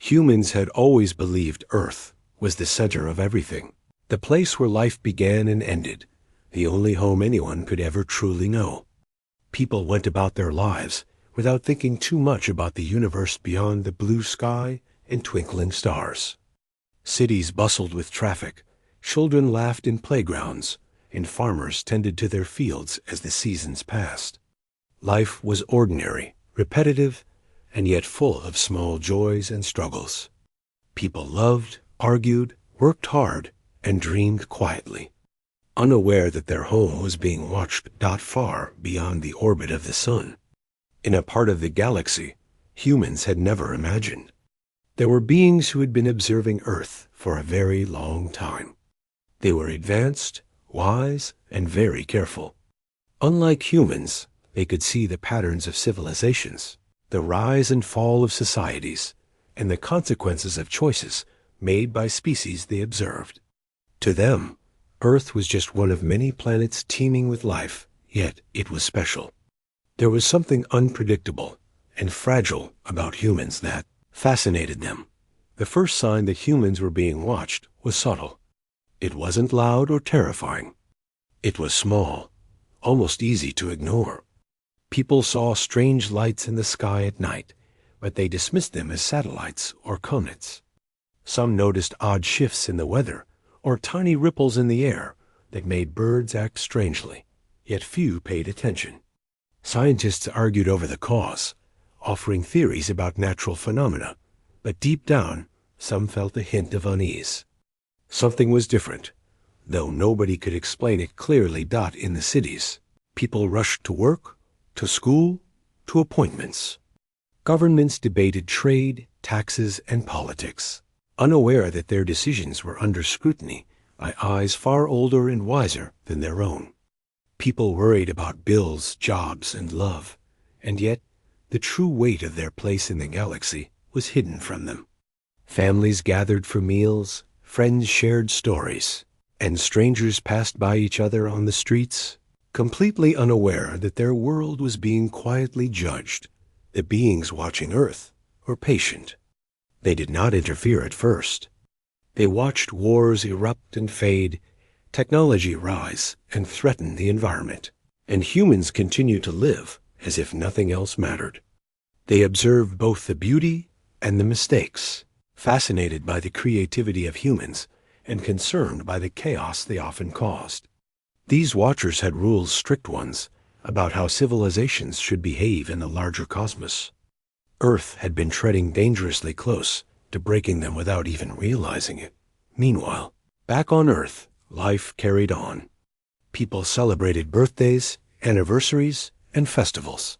Humans had always believed Earth was the center of everything, the place where life began and ended, the only home anyone could ever truly know. People went about their lives without thinking too much about the universe beyond the blue sky and twinkling stars. Cities bustled with traffic, children laughed in playgrounds, and farmers tended to their fields as the seasons passed. Life was ordinary, repetitive, and yet full of small joys and struggles. People loved, argued, worked hard, and dreamed quietly, unaware that their home was being watched not far beyond the orbit of the sun, in a part of the galaxy humans had never imagined. There were beings who had been observing Earth for a very long time. They were advanced, wise, and very careful. Unlike humans, they could see the patterns of civilizations, the rise and fall of societies, and the consequences of choices made by species they observed. To them, Earth was just one of many planets teeming with life, yet it was special. There was something unpredictable and fragile about humans that fascinated them. The first sign that humans were being watched was subtle. It wasn't loud or terrifying. It was small, almost easy to ignore. People saw strange lights in the sky at night, but they dismissed them as satellites or comets. Some noticed odd shifts in the weather or tiny ripples in the air that made birds act strangely, yet few paid attention. Scientists argued over the cause, offering theories about natural phenomena, but deep down, some felt a hint of unease. Something was different, though nobody could explain it clearly. In the cities, people rushed to work, to school, to appointments. Governments debated trade, taxes, and politics, unaware that their decisions were under scrutiny by eyes far older and wiser than their own. People worried about bills, jobs, and love, and yet the true weight of their place in the galaxy was hidden from them. Families gathered for meals, friends shared stories, and strangers passed by each other on the streets, completely unaware that their world was being quietly judged. The beings watching Earth were patient. They did not interfere at first. They watched wars erupt and fade, technology rise and threaten the environment, and humans continued to live as if nothing else mattered. They observed both the beauty and the mistakes, fascinated by the creativity of humans and concerned by the chaos they often caused. These watchers had rules, strict ones, about how civilizations should behave in the larger cosmos. Earth had been treading dangerously close to breaking them without even realizing it. Meanwhile, back on Earth, life carried on. People celebrated birthdays, anniversaries, and festivals.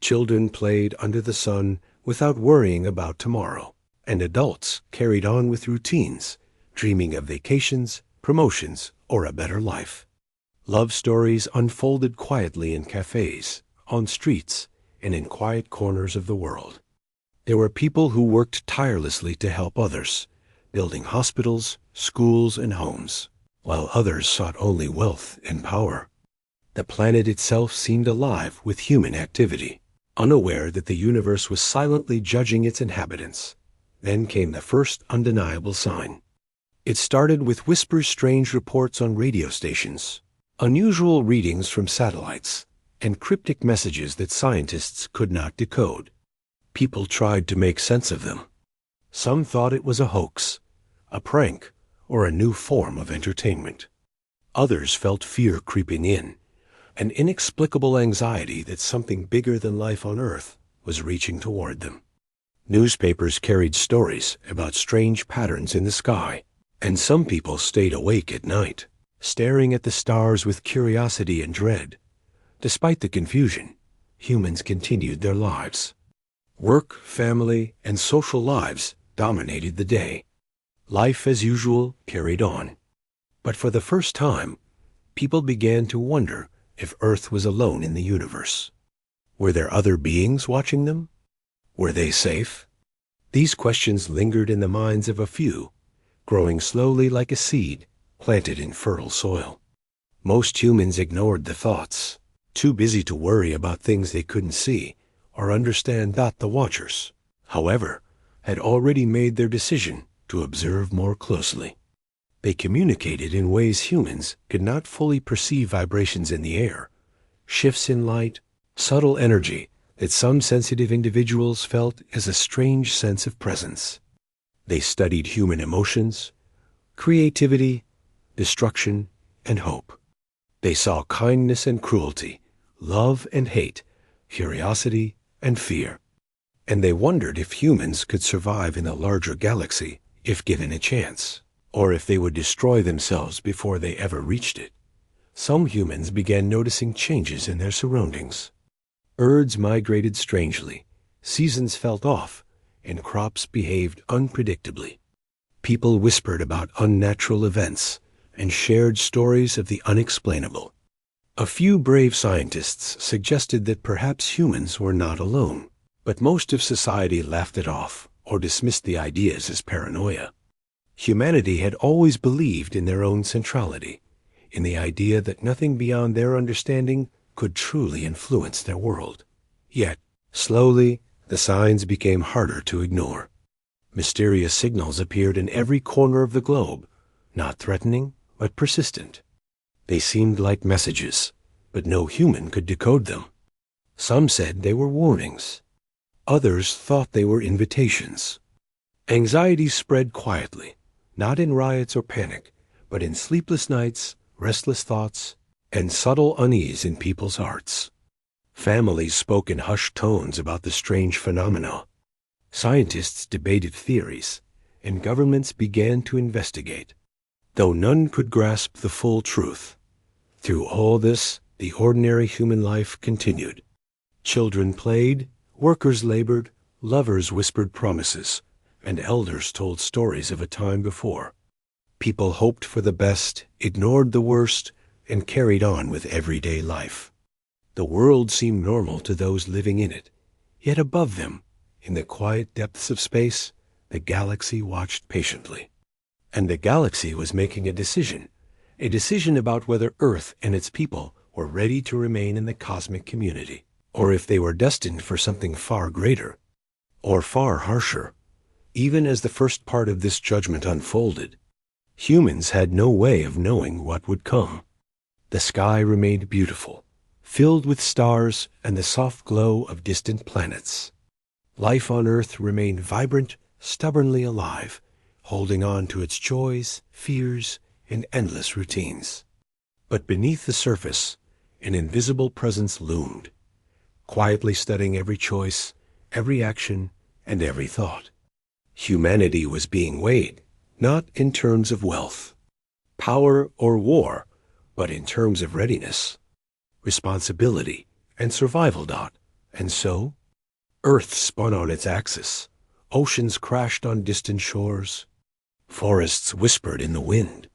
Children played under the sun without worrying about tomorrow, and adults carried on with routines, dreaming of vacations, promotions, or a better life. Love stories unfolded quietly in cafes, on streets, and in quiet corners of the world. There were people who worked tirelessly to help others, building hospitals, schools, and homes, while others sought only wealth and power. The planet itself seemed alive with human activity, unaware that the universe was silently judging its inhabitants. Then came the first undeniable sign. It started with strange reports on radio stations, unusual readings from satellites, and cryptic messages that scientists could not decode. People tried to make sense of them. Some thought it was a hoax, a prank, or a new form of entertainment. Others felt fear creeping in, an inexplicable anxiety that something bigger than life on Earth was reaching toward them. Newspapers carried stories about strange patterns in the sky, and some people stayed awake at night, staring at the stars with curiosity and dread. Despite the confusion, humans continued their lives. Work, family, and social lives dominated the day. Life as usual carried on. But for the first time, people began to wonder if Earth was alone in the universe. Were there other beings watching them? Were they safe? These questions lingered in the minds of a few, growing slowly like a seed planted in fertile soil. Most humans ignored the thoughts, too busy to worry about things they couldn't see or understand. The watchers, however, had already made their decision to observe more closely. They communicated in ways humans could not fully perceive: vibrations in the air, shifts in light, subtle energy that some sensitive individuals felt as a strange sense of presence. They studied human emotions, creativity, destruction, and hope. They saw kindness and cruelty, love and hate, curiosity and fear. And they wondered if humans could survive in a larger galaxy if given a chance, or if they would destroy themselves before they ever reached it. Some humans began noticing changes in their surroundings. Birds migrated strangely, seasons felt off, and crops behaved unpredictably. People whispered about unnatural events and shared stories of the unexplainable. A few brave scientists suggested that perhaps humans were not alone, but most of society laughed it off or dismissed the ideas as paranoia. Humanity had always believed in their own centrality, in the idea that nothing beyond their understanding could truly influence their world. Yet, slowly, the signs became harder to ignore. Mysterious signals appeared in every corner of the globe, not threatening, but persistent. They seemed like messages, but no human could decode them. Some said they were warnings. Others thought they were invitations. Anxiety spread quietly, not in riots or panic, but in sleepless nights, restless thoughts, and subtle unease in people's hearts. Families spoke in hushed tones about the strange phenomena. Scientists debated theories, and governments began to investigate, though none could grasp the full truth. Through all this, the ordinary human life continued. Children played, workers labored, lovers whispered promises, and elders told stories of a time before. People hoped for the best, ignored the worst, and carried on with everyday life. The world seemed normal to those living in it, yet above them, in the quiet depths of space, the galaxy watched patiently. And the galaxy was making a decision about whether Earth and its people were ready to remain in the cosmic community, or if they were destined for something far greater, or far harsher. Even as the first part of this judgment unfolded, humans had no way of knowing what would come. The sky remained beautiful, filled with stars and the soft glow of distant planets. Life on Earth remained vibrant, stubbornly alive, holding on to its joys, fears, and endless routines. But beneath the surface, an invisible presence loomed, quietly studying every choice, every action, and every thought. Humanity was being weighed, not in terms of wealth, power, or war, but in terms of readiness, responsibility, and survival. And so, Earth spun on its axis, oceans crashed on distant shores, forests whispered in the wind,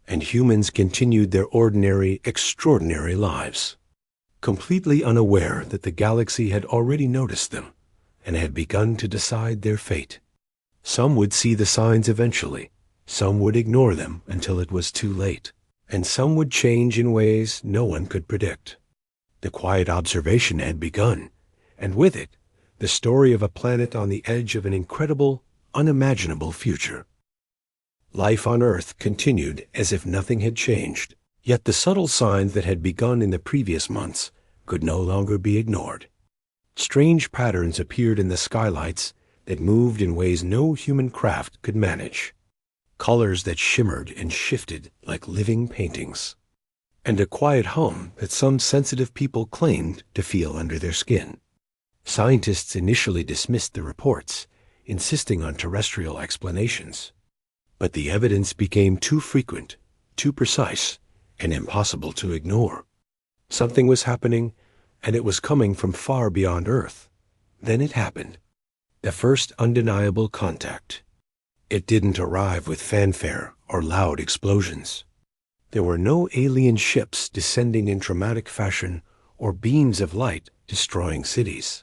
and humans continued their ordinary, extraordinary lives, completely unaware that the galaxy had already noticed them and had begun to decide their fate. Some would see the signs eventually, some would ignore them until it was too late, and some would change in ways no one could predict. The quiet observation had begun, and with it, the story of a planet on the edge of an incredible, unimaginable future. Life on Earth continued as if nothing had changed, yet the subtle signs that had begun in the previous months could no longer be ignored. Strange patterns appeared in the skylights that moved in ways no human craft could manage, colors that shimmered and shifted like living paintings, and a quiet hum that some sensitive people claimed to feel under their skin. Scientists initially dismissed the reports, insisting on terrestrial explanations. But the evidence became too frequent, too precise, and impossible to ignore. Something was happening, and it was coming from far beyond Earth. Then it happened. The first undeniable contact. It didn't arrive with fanfare or loud explosions. There were no alien ships descending in dramatic fashion or beams of light destroying cities.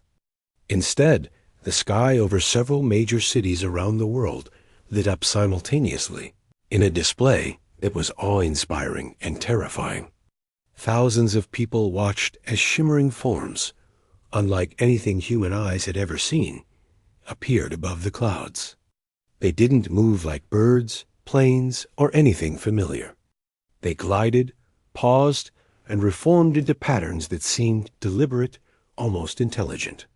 Instead, the sky over several major cities around the world lit up simultaneously in a display that was awe-inspiring and terrifying. Thousands of people watched as shimmering forms, unlike anything human eyes had ever seen, appeared above the clouds. They didn't move like birds, planes, or anything familiar. They glided, paused, and reformed into patterns that seemed deliberate, almost intelligent.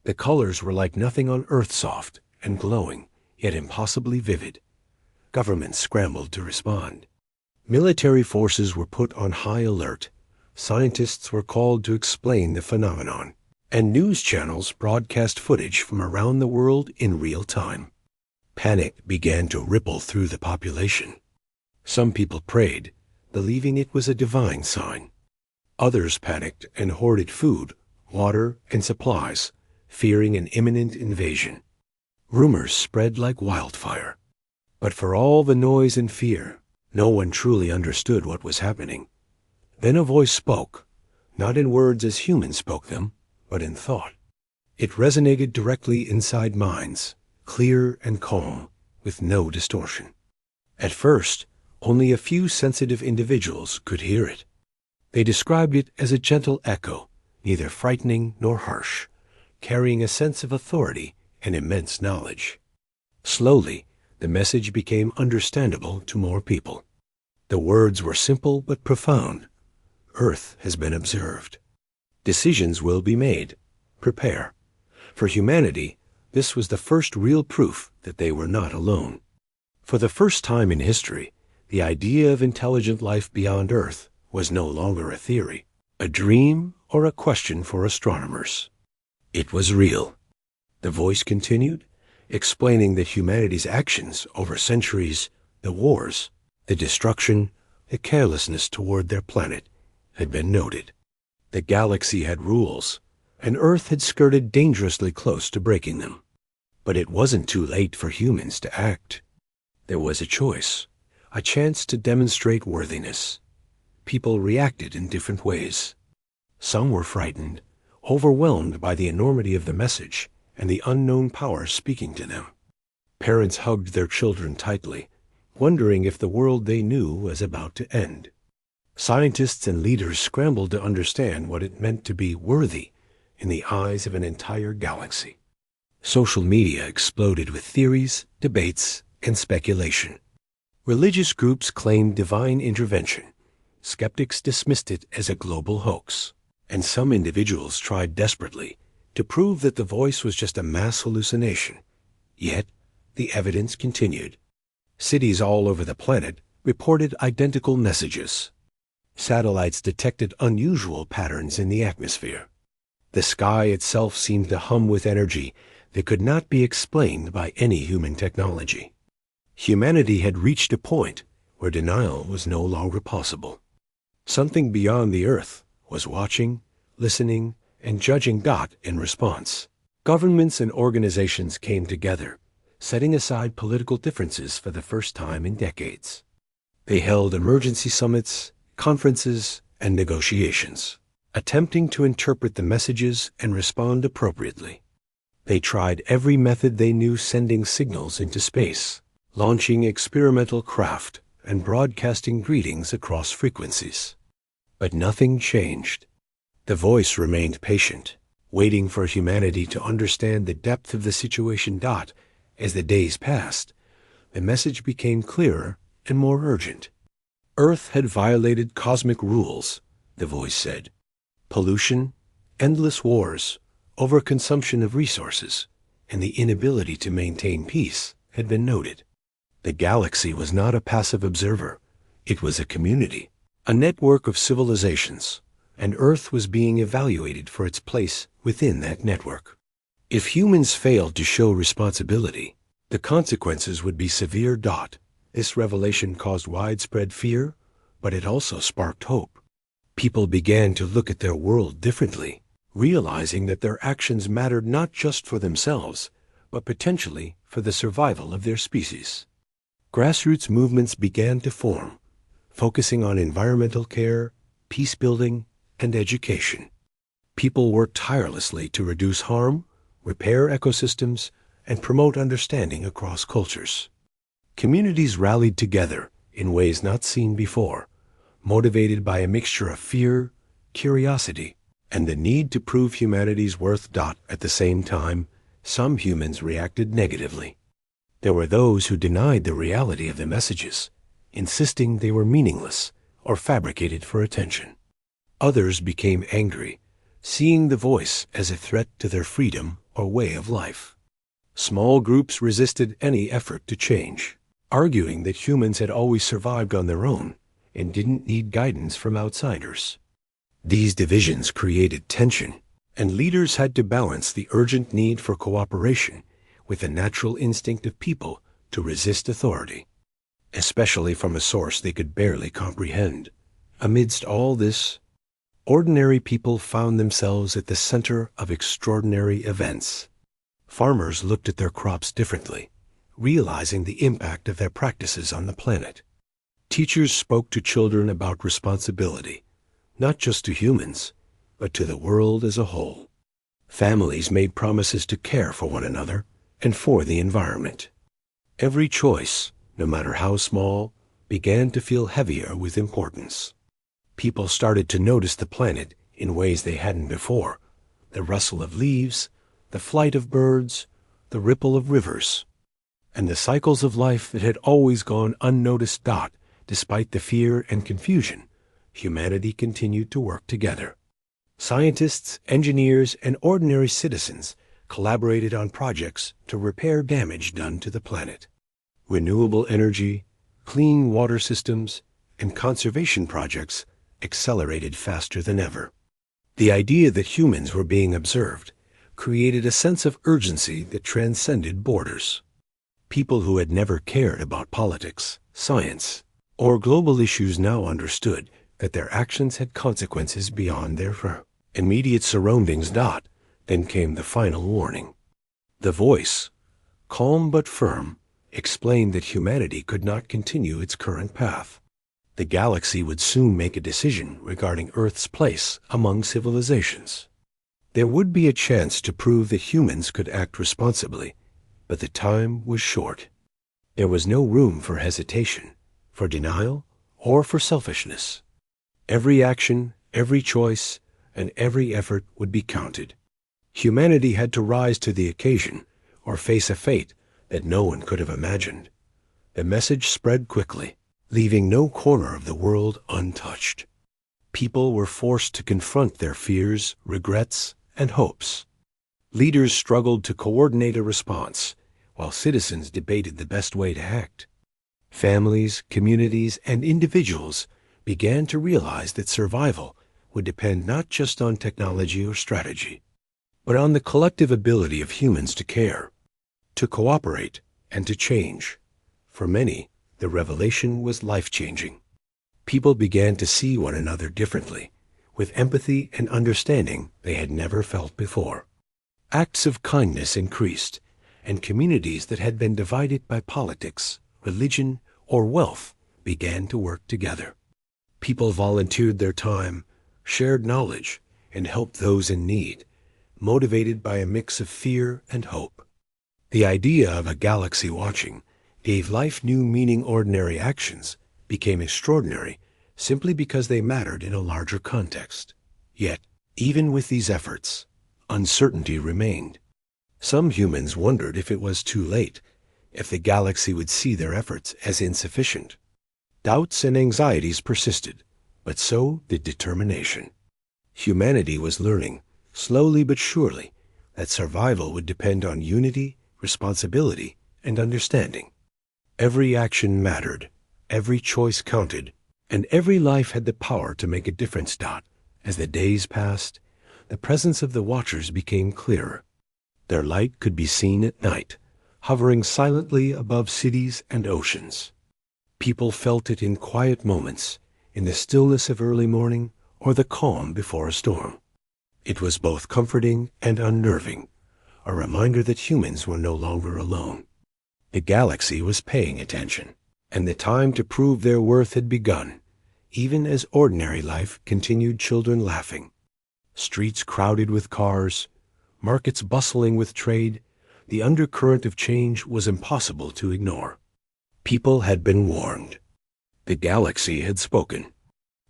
The colors were like nothing on Earth, soft and glowing, yet impossibly vivid. Governments scrambled to respond. Military forces were put on high alert. Scientists were called to explain the phenomenon, and news channels broadcast footage from around the world in real time. Panic began to ripple through the population. Some people prayed, believing it was a divine sign. Others panicked and hoarded food, water, and supplies, fearing an imminent invasion. Rumors spread like wildfire. But for all the noise and fear, no one truly understood what was happening. Then a voice spoke, not in words as humans spoke them, but in thought. It resonated directly inside minds, clear and calm, with no distortion. At first, only a few sensitive individuals could hear it. They described it as a gentle echo, neither frightening nor harsh, carrying a sense of authority and immense knowledge. Slowly, the message became understandable to more people. The words were simple but profound. Earth has been observed. Decisions will be made. Prepare. For humanity, this was the first real proof that they were not alone. For the first time in history, the idea of intelligent life beyond Earth was no longer a theory, a dream, or a question for astronomers. It was real. The voice continued, explaining that humanity's actions over centuries, the wars, the destruction, the carelessness toward their planet, had been noted. The galaxy had rules, and Earth had skirted dangerously close to breaking them. But it wasn't too late for humans to act. There was a choice, a chance to demonstrate worthiness. People reacted in different ways. Some were frightened, overwhelmed by the enormity of the message and the unknown power speaking to them. Parents hugged their children tightly, wondering if the world they knew was about to end. Scientists and leaders scrambled to understand what it meant to be worthy in the eyes of an entire galaxy. Social media exploded with theories, debates, and speculation. Religious groups claimed divine intervention. Skeptics dismissed it as a global hoax, and some individuals tried desperately to prove that the voice was just a mass hallucination. Yet, the evidence continued. Cities all over the planet reported identical messages. Satellites detected unusual patterns in the atmosphere. The sky itself seemed to hum with energy that could not be explained by any human technology. Humanity had reached a point where denial was no longer possible. Something beyond the Earth was watching, listening, and judging God in response. Governments and organizations came together, setting aside political differences for the first time in decades. They held emergency summits, conferences, and negotiations, attempting to interpret the messages and respond appropriately. They tried every method they knew, sending signals into space, launching experimental craft, and broadcasting greetings across frequencies. But nothing changed. The voice remained patient, waiting for humanity to understand the depth of the situation. As the days passed, the message became clearer and more urgent. Earth had violated cosmic rules, the voice said. Pollution, endless wars, overconsumption of resources, and the inability to maintain peace had been noted. The galaxy was not a passive observer. It was a community, a network of civilizations, and Earth was being evaluated for its place within that network. If humans failed to show responsibility, the consequences would be severe. This revelation caused widespread fear, but it also sparked hope. People began to look at their world differently, realizing that their actions mattered not just for themselves, but potentially for the survival of their species. Grassroots movements began to form, focusing on environmental care, peace building, and education. People worked tirelessly to reduce harm, repair ecosystems, and promote understanding across cultures. Communities rallied together in ways not seen before, motivated by a mixture of fear, curiosity, and the need to prove humanity's worth. At the same time, Some humans reacted negatively. There were those who denied the reality of the messages, insisting they were meaningless or fabricated for attention. Others became angry, seeing the voice as a threat to their freedom or way of life. Small groups resisted any effort to change, arguing that humans had always survived on their own and didn't need guidance from outsiders. These divisions created tension, and leaders had to balance the urgent need for cooperation with the natural instinct of people to resist authority, especially from a source they could barely comprehend. Amidst all this, ordinary people found themselves at the center of extraordinary events. Farmers looked at their crops differently, realizing the impact of their practices on the planet. Teachers spoke to children about responsibility, not just to humans, but to the world as a whole. Families made promises to care for one another and for the environment. Every choice, no matter how small, began to feel heavier with importance. People started to notice the planet in ways they hadn't before: the rustle of leaves, the flight of birds, the ripple of rivers, and the cycles of life that had always gone unnoticed. Despite the fear and confusion, humanity continued to work together. Scientists, engineers, and ordinary citizens collaborated on projects to repair damage done to the planet. Renewable energy, clean water systems, and conservation projects accelerated faster than ever. The idea that humans were being observed created a sense of urgency that transcended borders. People who had never cared about politics, science, or global issues now understood that their actions had consequences beyond their immediate surroundings. Then came the final warning. The voice, calm but firm, explained that humanity could not continue its current path. The galaxy would soon make a decision regarding Earth's place among civilizations. There would be a chance to prove that humans could act responsibly, but the time was short. There was no room for hesitation, for denial, or for selfishness. Every action, every choice, and every effort would be counted. Humanity had to rise to the occasion or face a fate that no one could have imagined. The message spread quickly, leaving no corner of the world untouched. People were forced to confront their fears, regrets, and hopes. Leaders struggled to coordinate a response, while citizens debated the best way to act. Families, communities, and individuals began to realize that survival would depend not just on technology or strategy, but on the collective ability of humans to care, to cooperate, and to change. For many, the revelation was life-changing. People began to see one another differently, with empathy and understanding they had never felt before. Acts of kindness increased, and communities that had been divided by politics, religion, or wealth began to work together. People volunteered their time, shared knowledge, and helped those in need, motivated by a mix of fear and hope. The idea of a galaxy watching gave life new meaning. Ordinary actions became extraordinary simply because they mattered in a larger context. Yet, even with these efforts, uncertainty remained. Some humans wondered if it was too late, if the galaxy would see their efforts as insufficient. Doubts and anxieties persisted, but so did determination. Humanity was learning, slowly but surely, that survival would depend on unity, responsibility, and understanding. Every action mattered, every choice counted, and every life had the power to make a difference. As the days passed, the presence of the Watchers became clearer. Their light could be seen at night, hovering silently above cities and oceans. People felt it in quiet moments, in the stillness of early morning or the calm before a storm. It was both comforting and unnerving, a reminder that humans were no longer alone. The galaxy was paying attention, and the time to prove their worth had begun, even as ordinary life continued. Children laughing, streets crowded with cars, markets bustling with trade. The undercurrent of change was impossible to ignore. People had been warned. The galaxy had spoken.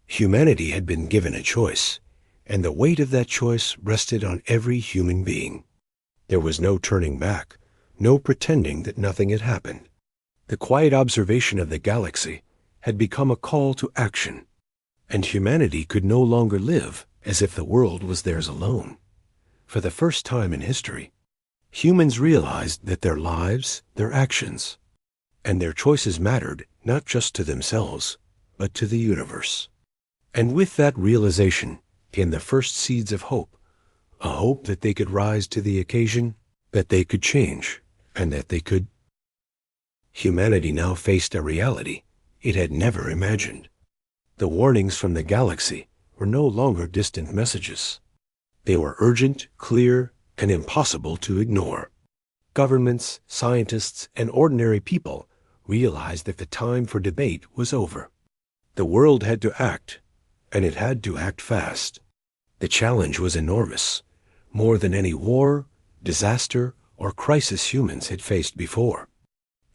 Humanity had been given a choice, and the weight of that choice rested on every human being. There was no turning back, no pretending that nothing had happened. The quiet observation of the galaxy had become a call to action, and humanity could no longer live as if the world was theirs alone. For the first time in history, humans realized that their lives, their actions, and their choices mattered not just to themselves, but to the universe. And with that realization came the first seeds of hope, a hope that they could rise to the occasion, that they could change, and that they could. Humanity now faced a reality it had never imagined. The warnings from the galaxy were no longer distant messages. They were urgent, clear, and impossible to ignore. Governments, scientists, and ordinary people realized that the time for debate was over. The world had to act, and it had to act fast. The challenge was enormous, more than any war, disaster, or crisis humans had faced before.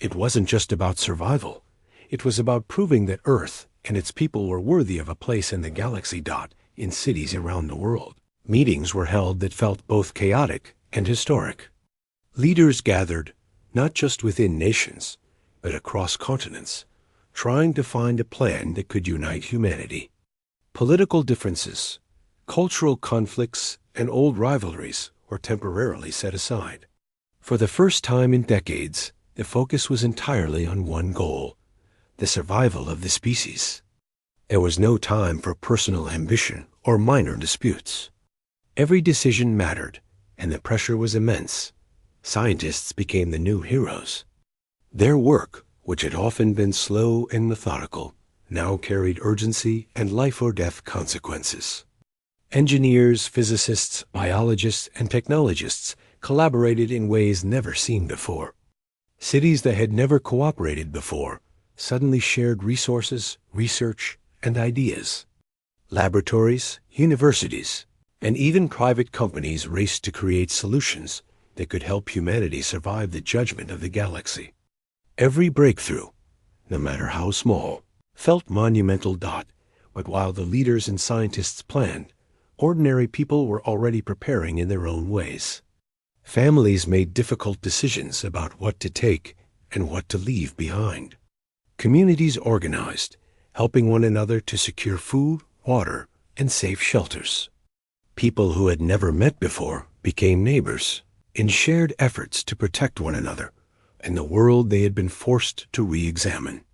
It wasn't just about survival. It was about proving that Earth and its people were worthy of a place in the galaxy. In cities around the world, meetings were held that felt both chaotic and historic. Leaders gathered, not just within nations, but across continents, trying to find a plan that could unite humanity. Political differences, cultural conflicts, and old rivalries were temporarily set aside. For the first time in decades, the focus was entirely on one goal: the survival of the species. There was no time for personal ambition or minor disputes. Every decision mattered, and the pressure was immense. Scientists became the new heroes. Their work, which had often been slow and methodical, now carried urgency and life-or-death consequences. Engineers, physicists, biologists, and technologists collaborated in ways never seen before. Cities that had never cooperated before suddenly shared resources, research, and ideas. Laboratories, universities, and even private companies raced to create solutions that could help humanity survive the judgment of the galaxy. Every breakthrough, no matter how small, felt monumental. But while the leaders and scientists planned, ordinary people were already preparing in their own ways. Families made difficult decisions about what to take and what to leave behind. Communities organized, helping one another to secure food, water, and safe shelters. People who had never met before became neighbors in shared efforts to protect one another and the world they had been forced to re-examine.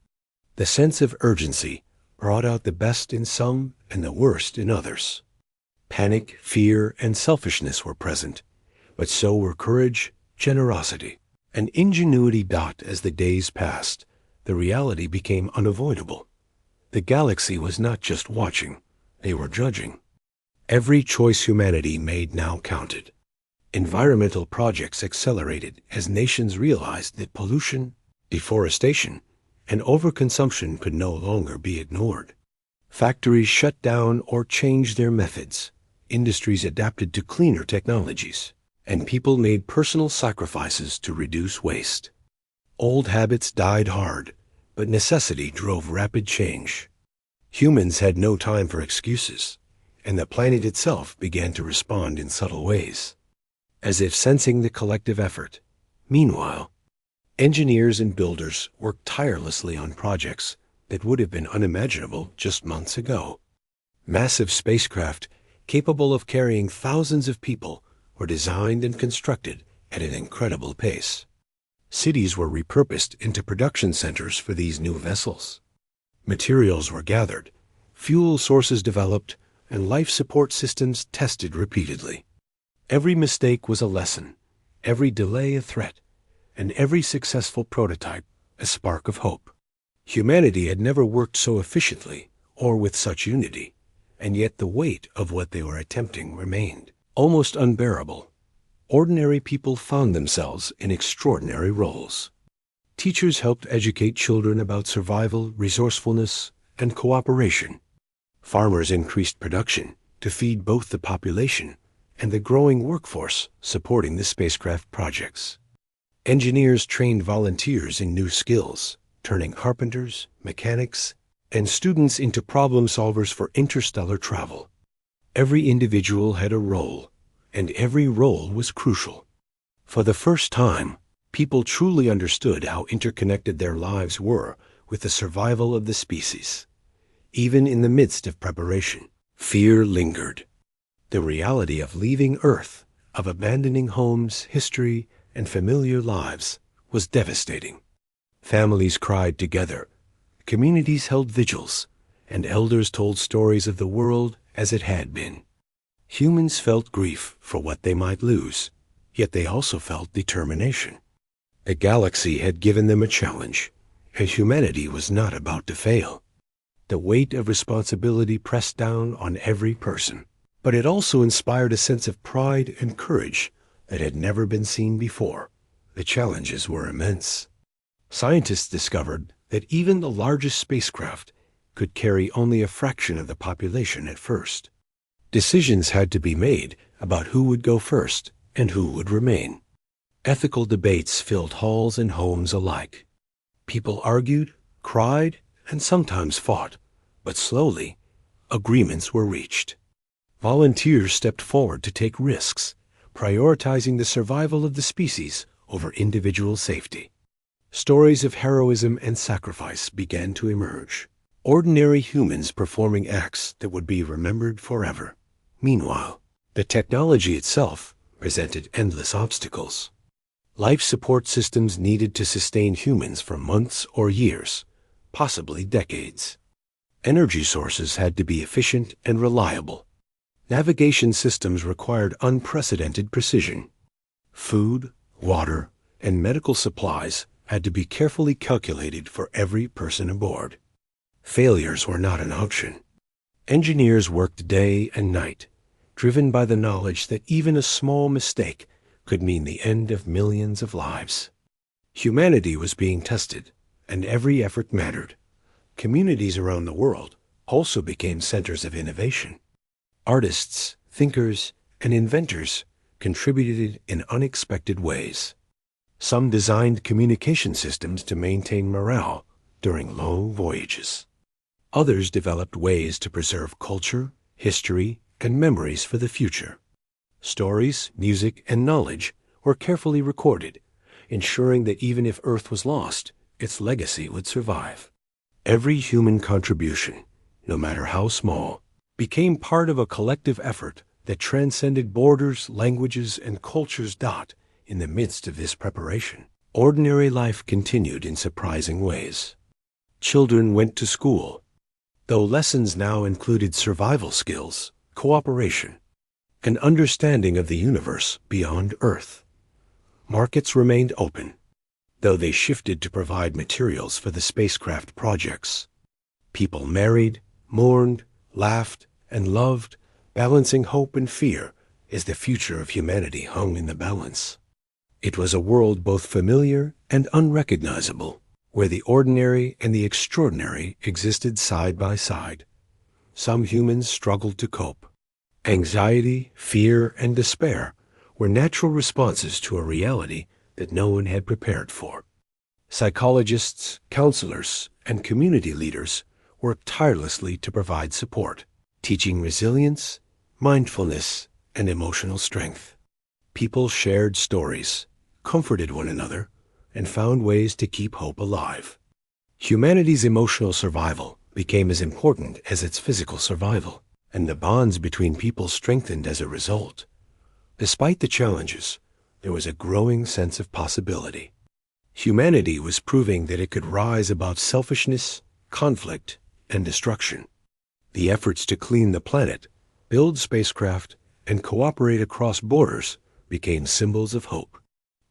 The sense of urgency brought out the best in some and the worst in others. Panic, fear, and selfishness were present, but so were courage, generosity, and ingenuity. As the days passed, the reality became unavoidable. The galaxy was not just watching, they were judging. Every choice humanity made now counted. Environmental projects accelerated as nations realized that pollution, deforestation, and overconsumption could no longer be ignored. Factories shut down or changed their methods. Industries adapted to cleaner technologies, and people made personal sacrifices to reduce waste. Old habits died hard, but necessity drove rapid change. Humans had no time for excuses, and the planet itself began to respond in subtle ways, as if sensing the collective effort. Meanwhile, engineers and builders worked tirelessly on projects that would have been unimaginable just months ago. Massive spacecraft capable of carrying thousands of people were designed and constructed at an incredible pace. Cities were repurposed into production centers for these new vessels. Materials were gathered, fuel sources developed, and life support systems tested repeatedly. Every mistake was a lesson, every delay a threat, and every successful prototype a spark of hope. Humanity had never worked so efficiently or with such unity, and yet the weight of what they were attempting remained almost unbearable. Ordinary people found themselves in extraordinary roles. Teachers helped educate children about survival, resourcefulness, and cooperation. Farmers increased production to feed both the population and the growing workforce supporting the spacecraft projects. Engineers trained volunteers in new skills, turning carpenters, mechanics, and students into problem solvers for interstellar travel. Every individual had a role, and every role was crucial. For the first time, people truly understood how interconnected their lives were with the survival of the species. Even in the midst of preparation, fear lingered. The reality of leaving Earth, of abandoning homes, history, and familiar lives, was devastating. Families cried together, communities held vigils, and elders told stories of the world as it had been. Humans felt grief for what they might lose, yet they also felt determination. The galaxy had given them a challenge, and humanity was not about to fail. The weight of responsibility pressed down on every person, but it also inspired a sense of pride and courage that had never been seen before. The challenges were immense. Scientists discovered that even the largest spacecraft could carry only a fraction of the population at first. Decisions had to be made about who would go first and who would remain. Ethical debates filled halls and homes alike. People argued, cried, and sometimes fought, but slowly, agreements were reached. Volunteers stepped forward to take risks, prioritizing the survival of the species over individual safety. Stories of heroism and sacrifice began to emerge. Ordinary humans performing acts that would be remembered forever. Meanwhile, the technology itself presented endless obstacles. Life support systems needed to sustain humans for months or years, possibly decades. Energy sources had to be efficient and reliable. Navigation systems required unprecedented precision. Food, water, and medical supplies had to be carefully calculated for every person aboard. Failures were not an option. Engineers worked day and night, driven by the knowledge that even a small mistake could mean the end of millions of lives. Humanity was being tested, and every effort mattered. Communities around the world also became centers of innovation. Artists, thinkers, and inventors contributed in unexpected ways. Some designed communication systems to maintain morale during long voyages. Others developed ways to preserve culture, history, and memories for the future. Stories, music, and knowledge were carefully recorded, ensuring that even if Earth was lost, its legacy would survive. Every human contribution, no matter how small, became part of a collective effort that transcended borders, languages, and cultures. In the midst of this preparation, ordinary life continued in surprising ways. Children went to school, though lessons now included survival skills, cooperation, and understanding of the universe beyond Earth. Markets remained open, though they shifted to provide materials for the spacecraft projects. People married, mourned, laughed, and loved, balancing hope and fear as the future of humanity hung in the balance. It was a world both familiar and unrecognizable, where the ordinary and the extraordinary existed side by side. Some humans struggled to cope. Anxiety, fear, and despair were natural responses to a reality that no one had prepared for. Psychologists, counselors, and community leaders worked tirelessly to provide support, teaching resilience, mindfulness, and emotional strength. People shared stories, comforted one another, and found ways to keep hope alive. Humanity's emotional survival became as important as its physical survival, and the bonds between people strengthened as a result. Despite the challenges, there was a growing sense of possibility. Humanity was proving that it could rise above selfishness, conflict, and destruction. The efforts to clean the planet, build spacecraft, and cooperate across borders became symbols of hope.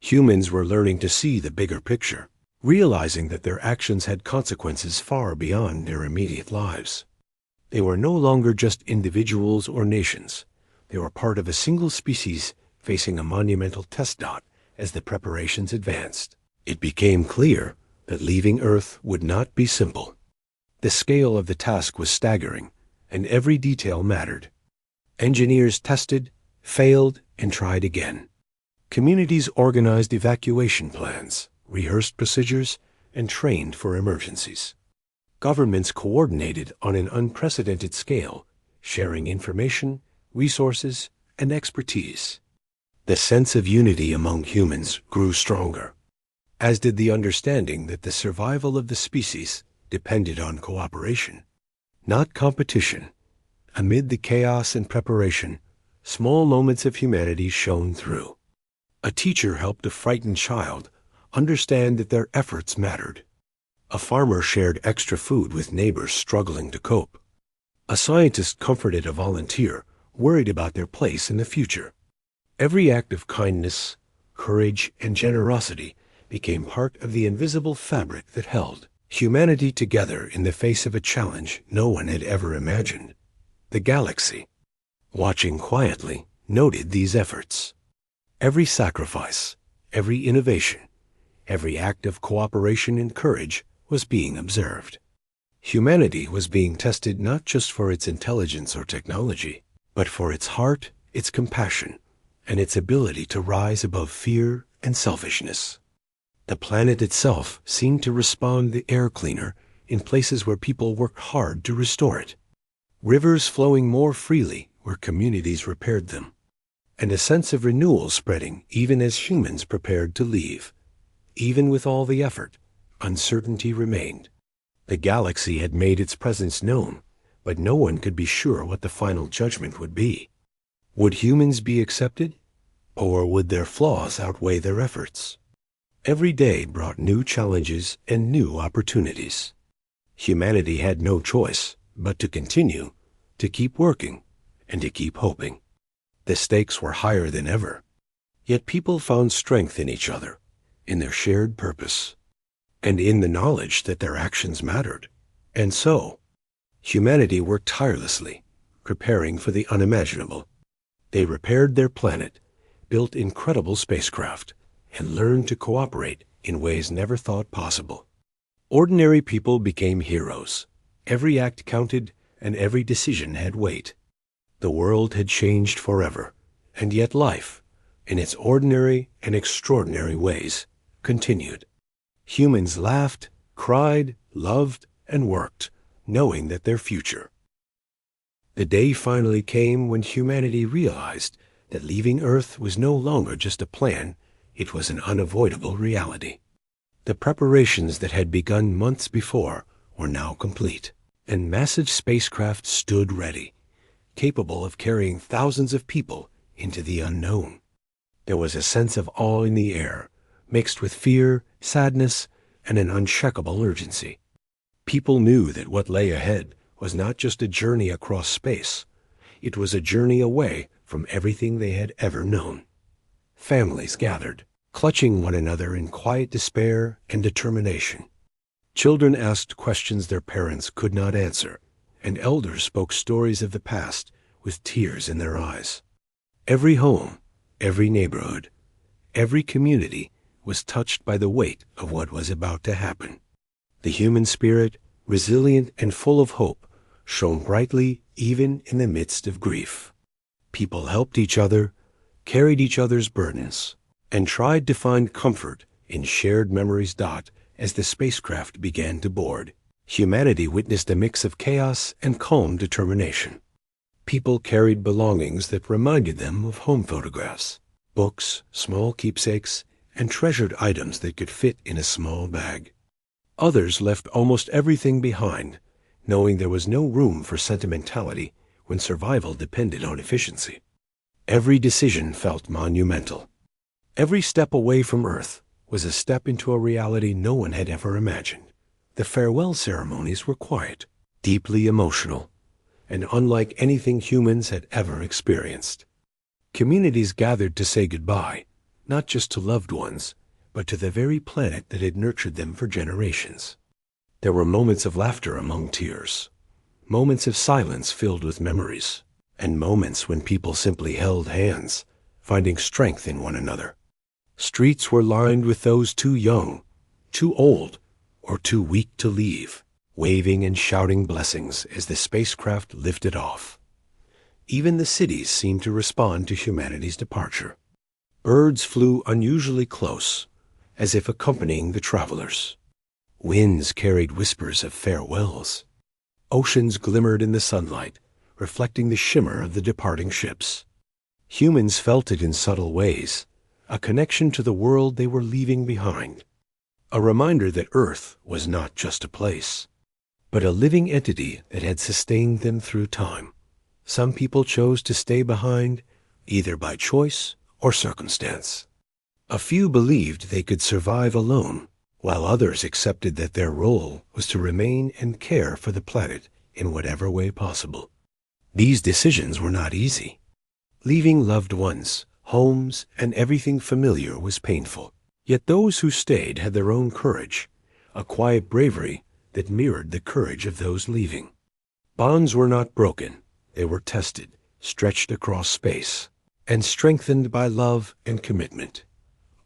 Humans were learning to see the bigger picture, realizing that their actions had consequences far beyond their immediate lives. They were no longer just individuals or nations. They were part of a single species facing a monumental test. As the preparations advanced, it became clear that leaving Earth would not be simple. The scale of the task was staggering, and every detail mattered. Engineers tested, failed, and tried again. Communities organized evacuation plans, rehearsed procedures, and trained for emergencies. Governments coordinated on an unprecedented scale, sharing information, resources, and expertise. The sense of unity among humans grew stronger, as did the understanding that the survival of the species depended on cooperation, not competition. Amid the chaos and preparation, small moments of humanity shone through. A teacher helped a frightened child understand that their efforts mattered. A farmer shared extra food with neighbors struggling to cope. A scientist comforted a volunteer worried about their place in the future. Every act of kindness, courage, and generosity became part of the invisible fabric that held humanity together in the face of a challenge no one had ever imagined. The galaxy, watching quietly, noted these efforts. Every sacrifice, every innovation, every act of cooperation and courage was being observed. Humanity was being tested not just for its intelligence or technology, but for its heart, its compassion, and its ability to rise above fear and selfishness. The planet itself seemed to respond the air cleaner in places where people worked hard to restore it. Rivers flowing more freely where communities repaired them, and a sense of renewal spreading even as humans prepared to leave. Even with all the effort, uncertainty remained. The galaxy had made its presence known, but no one could be sure what the final judgment would be. Would humans be accepted, or would their flaws outweigh their efforts? Every day brought new challenges and new opportunities. Humanity had no choice but to continue, to keep working, and to keep hoping. The stakes were higher than ever, yet people found strength in each other, in their shared purpose, and in the knowledge that their actions mattered. And so, humanity worked tirelessly, preparing for the unimaginable. They repaired their planet, built incredible spacecraft, and learned to cooperate in ways never thought possible. Ordinary people became heroes. Every act counted, and every decision had weight. The world had changed forever, and yet life, in its ordinary and extraordinary ways, continued. Humans laughed, cried, loved, and worked, knowing that their future. The day finally came when humanity realized that leaving Earth was no longer just a plan, it was an unavoidable reality. The preparations that had begun months before were now complete, and massive spacecraft stood ready, capable of carrying thousands of people into the unknown. There was a sense of awe in the air, mixed with fear, sadness, and an unshakable urgency. People knew that what lay ahead was not just a journey across space. It was a journey away from everything they had ever known. Families gathered, clutching one another in quiet despair and determination. Children asked questions their parents could not answer, and elders spoke stories of the past with tears in their eyes. Every home, every neighborhood, every community was touched by the weight of what was about to happen. The human spirit, resilient and full of hope, shone brightly even in the midst of grief. People helped each other, carried each other's burdens, and tried to find comfort in shared memories. As the spacecraft began to board, humanity witnessed a mix of chaos and calm determination. People carried belongings that reminded them of home photographs, books, small keepsakes, and treasured items that could fit in a small bag. Others left almost everything behind, knowing there was no room for sentimentality when survival depended on efficiency. Every decision felt monumental. Every step away from Earth was a step into a reality no one had ever imagined. The farewell ceremonies were quiet, deeply emotional, and unlike anything humans had ever experienced. Communities gathered to say goodbye, not just to loved ones, but to the very planet that had nurtured them for generations. There were moments of laughter among tears, moments of silence filled with memories, and moments when people simply held hands, finding strength in one another. Streets were lined with those too young, too old, or too weak to leave, waving and shouting blessings as the spacecraft lifted off. Even the cities seemed to respond to humanity's departure. Birds flew unusually close, as if accompanying the travelers. Winds carried whispers of farewells. Oceans glimmered in the sunlight, reflecting the shimmer of the departing ships. Humans felt it in subtle ways, a connection to the world they were leaving behind, a reminder that Earth was not just a place, but a living entity that had sustained them through time. Some people chose to stay behind, either by choice or circumstance. A few believed they could survive alone, while others accepted that their role was to remain and care for the planet in whatever way possible. These decisions were not easy. Leaving loved ones, homes, and everything familiar was painful. Yet those who stayed had their own courage, a quiet bravery that mirrored the courage of those leaving. Bonds were not broken. They were tested, stretched across space, and strengthened by love and commitment.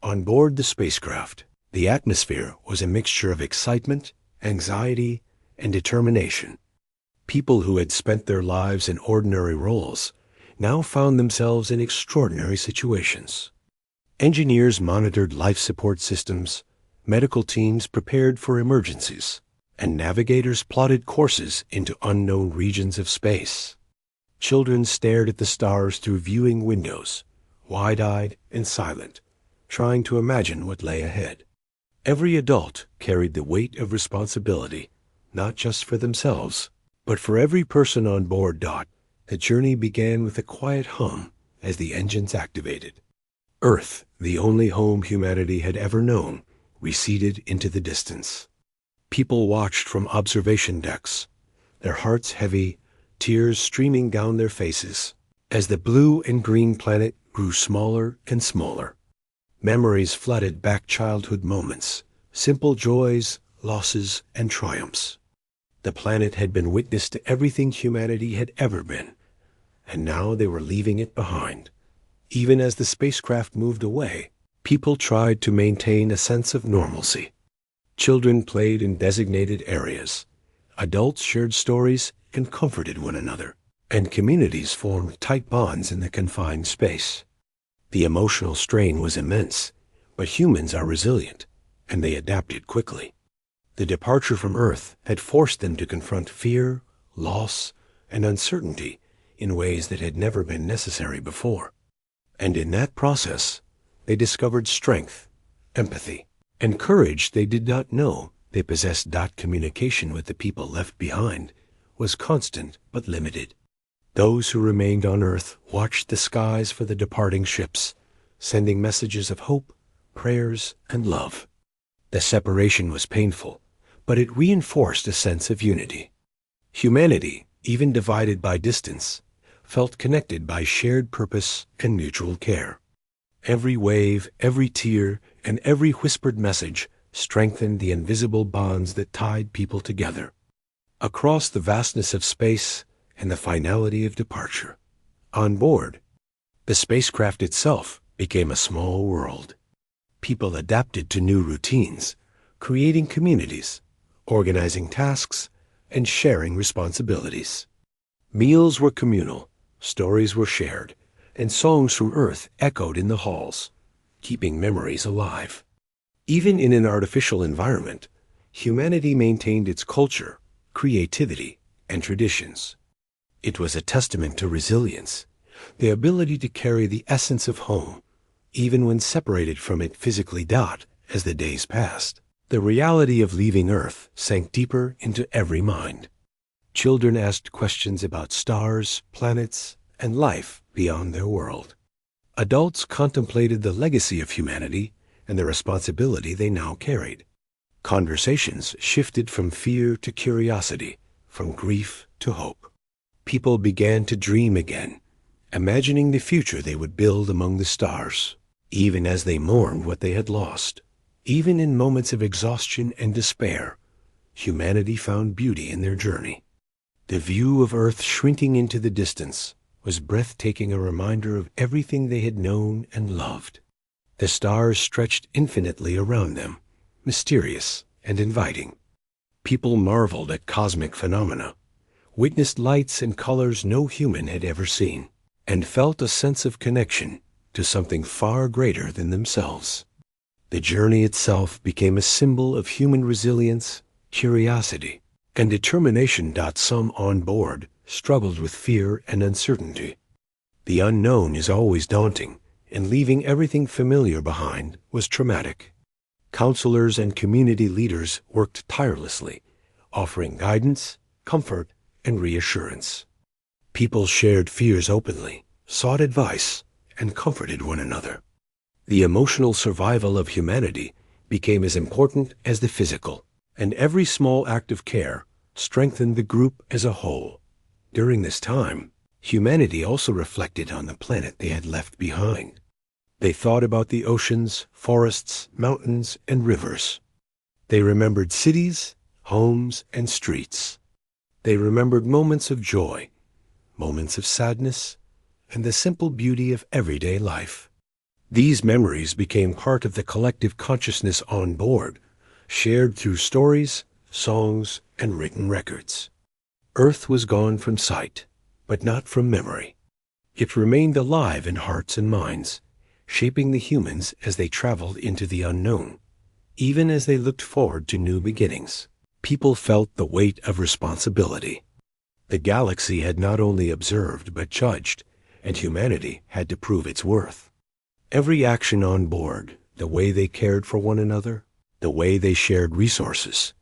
On board the spacecraft, the atmosphere was a mixture of excitement, anxiety, and determination. People who had spent their lives in ordinary roles now found themselves in extraordinary situations. Engineers monitored life support systems, medical teams prepared for emergencies, and navigators plotted courses into unknown regions of space. Children stared at the stars through viewing windows, wide-eyed and silent, trying to imagine what lay ahead. Every adult carried the weight of responsibility, not just for themselves, but for every person on board. The journey began with a quiet hum as the engines activated. Earth, the only home humanity had ever known, receded into the distance. People watched from observation decks, their hearts heavy, tears streaming down their faces, as the blue and green planet grew smaller and smaller. Memories flooded back childhood moments, simple joys, losses, and triumphs. The planet had been witness to everything humanity had ever been, and now they were leaving it behind. Even as the spacecraft moved away, people tried to maintain a sense of normalcy. Children played in designated areas. Adults shared stories and comforted one another, and communities formed tight bonds in the confined space. The emotional strain was immense, but humans are resilient, and they adapted quickly. The departure from Earth had forced them to confront fear, loss, and uncertainty in ways that had never been necessary before. And in that process, they discovered strength, empathy, and courage they did not know they possessed. Communication with the people left behind was constant but limited. Those who remained on Earth watched the skies for the departing ships, sending messages of hope, prayers, and love. The separation was painful, but it reinforced a sense of unity. Humanity, even divided by distance, felt connected by shared purpose and mutual care. Every wave, every tear, and every whispered message strengthened the invisible bonds that tied people together. Across the vastness of space and the finality of departure, on board, the spacecraft itself became a small world. People adapted to new routines, creating communities, organizing tasks, and sharing responsibilities. Meals were communal, stories were shared, and songs from Earth echoed in the halls, keeping memories alive. Even in an artificial environment, humanity maintained its culture, creativity, and traditions. It was a testament to resilience, the ability to carry the essence of home, even when separated from it physically. As the days passed, the reality of leaving Earth sank deeper into every mind. Children asked questions about stars, planets, and life beyond their world. Adults contemplated the legacy of humanity and the responsibility they now carried. Conversations shifted from fear to curiosity, from grief to hope. People began to dream again, imagining the future they would build among the stars, even as they mourned what they had lost. Even in moments of exhaustion and despair, humanity found beauty in their journey. The view of Earth shrinking into the distance was breathtaking, a reminder of everything they had known and loved. The stars stretched infinitely around them, mysterious and inviting. People marveled at cosmic phenomena, witnessed lights and colors no human had ever seen, and felt a sense of connection to something far greater than themselves. The journey itself became a symbol of human resilience, curiosity, and determination. Some on board struggled with fear and uncertainty. The unknown is always daunting, and leaving everything familiar behind was traumatic. Counselors and community leaders worked tirelessly, offering guidance, comfort, and reassurance. People shared fears openly, sought advice, and comforted one another. The emotional survival of humanity became as important as the physical, and every small act of care strengthened the group as a whole. During this time, humanity also reflected on the planet they had left behind. They thought about the oceans, forests, mountains, and rivers. They remembered cities, homes, and streets. They remembered moments of joy, moments of sadness, and the simple beauty of everyday life. These memories became part of the collective consciousness on board, shared through stories, songs, and written records. Earth was gone from sight, but not from memory. It remained alive in hearts and minds, shaping the humans as they traveled into the unknown. Even as they looked forward to new beginnings, people felt the weight of responsibility. The galaxy had not only observed but judged, and humanity had to prove its worth. Every action on board, the way they cared for one another, the way they shared resources,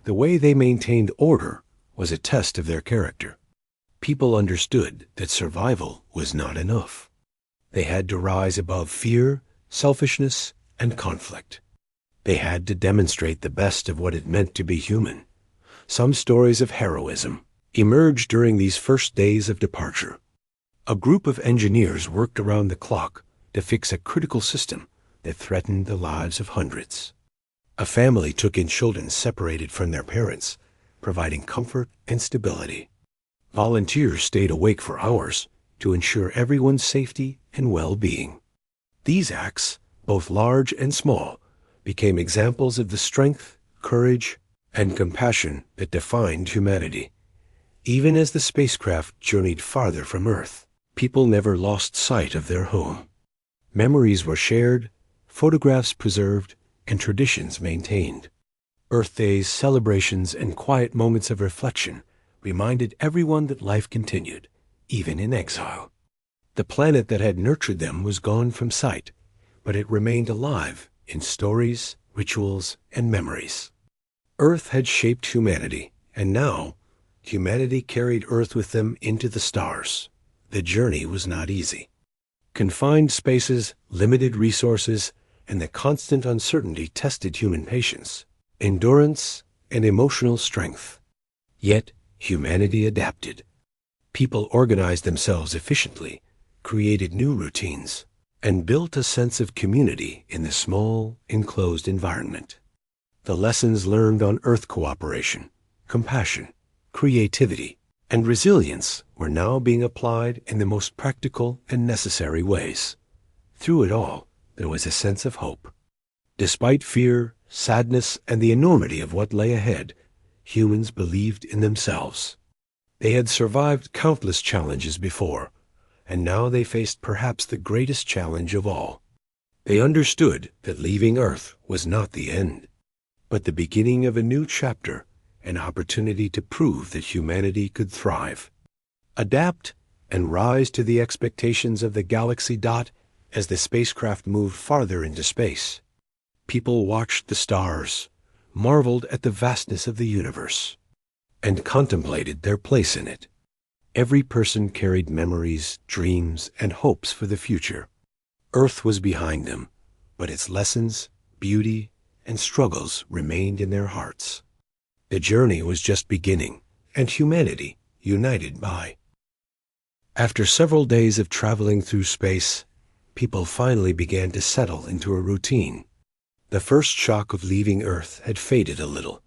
the way they maintained order, was a test of their character. People understood that survival was not enough. They had to rise above fear, selfishness, and conflict. They had to demonstrate the best of what it meant to be human. Some stories of heroism emerged during these first days of departure. A group of engineers worked around the clock to fix a critical system that threatened the lives of hundreds. A family took in children separated from their parents, providing comfort and stability. Volunteers stayed awake for hours to ensure everyone's safety and well-being. These acts, both large and small, became examples of the strength, courage, and compassion that defined humanity. Even as the spacecraft journeyed farther from Earth, people never lost sight of their home. Memories were shared, photographs preserved, and traditions maintained. Earth days, celebrations, and quiet moments of reflection reminded everyone that life continued, even in exile. The planet that had nurtured them was gone from sight, but it remained alive in stories, rituals, and memories. Earth had shaped humanity, and now humanity carried Earth with them into the stars. The journey was not easy. Confined spaces, limited resources, and the constant uncertainty tested human patience, endurance, and emotional strength. Yet humanity adapted. People organized themselves efficiently, created new routines, and built a sense of community in the small, enclosed environment. The lessons learned on Earth cooperation, compassion, creativity, and resilience were now being applied in the most practical and necessary ways. Through it all, there was a sense of hope. Despite fear, sadness, and the enormity of what lay ahead, humans believed in themselves. They had survived countless challenges before, and now they faced perhaps the greatest challenge of all. They understood that leaving Earth was not the end, but the beginning of a new chapter, an opportunity to prove that humanity could thrive, adapt, and rise to the expectations of the galaxy. As the spacecraft moved farther into space, people watched the stars, marveled at the vastness of the universe, and contemplated their place in it. Every person carried memories, dreams, and hopes for the future. Earth was behind them, but its lessons, beauty, and struggles remained in their hearts. The journey was just beginning, and humanity united by. After several days of traveling through space, people finally began to settle into a routine. The first shock of leaving Earth had faded a little,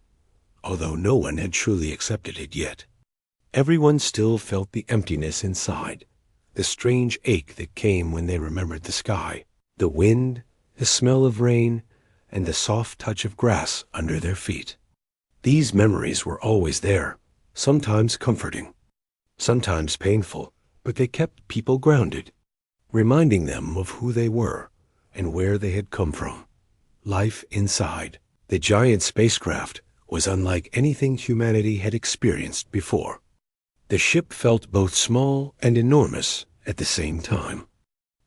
although no one had truly accepted it yet. Everyone still felt the emptiness inside, the strange ache that came when they remembered the sky, the wind, the smell of rain, and the soft touch of grass under their feet. These memories were always there, sometimes comforting, sometimes painful, but they kept people grounded, reminding them of who they were and where they had come from. Life inside the giant spacecraft was unlike anything humanity had experienced before. The ship felt both small and enormous at the same time.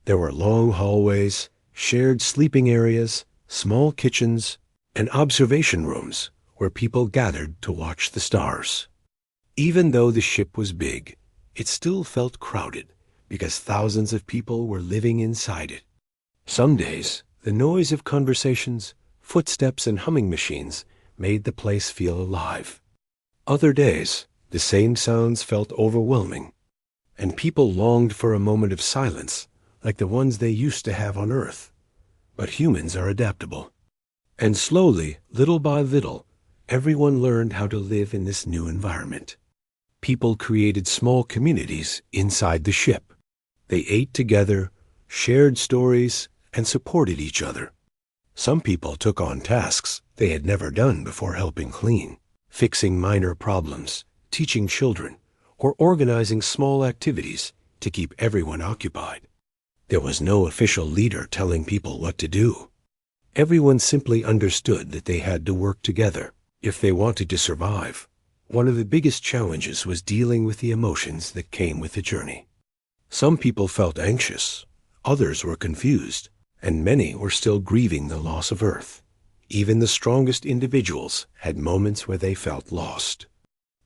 There were long hallways, shared sleeping areas, small kitchens, and observation rooms where people gathered to watch the stars. Even though the ship was big, it still felt crowded because thousands of people were living inside it. Some days, the noise of conversations, footsteps, and humming machines made the place feel alive. Other days, the same sounds felt overwhelming, and people longed for a moment of silence like the ones they used to have on Earth. But humans are adaptable. And slowly, little by little, everyone learned how to live in this new environment. People created small communities inside the ship. They ate together, shared stories, and supported each other. Some people took on tasks they had never done before, helping clean, fixing minor problems, teaching children, or organizing small activities to keep everyone occupied. There was no official leader telling people what to do. Everyone simply understood that they had to work together if they wanted to survive. One of the biggest challenges was dealing with the emotions that came with the journey. Some people felt anxious, others were confused, and many were still grieving the loss of Earth. Even the strongest individuals had moments where they felt lost.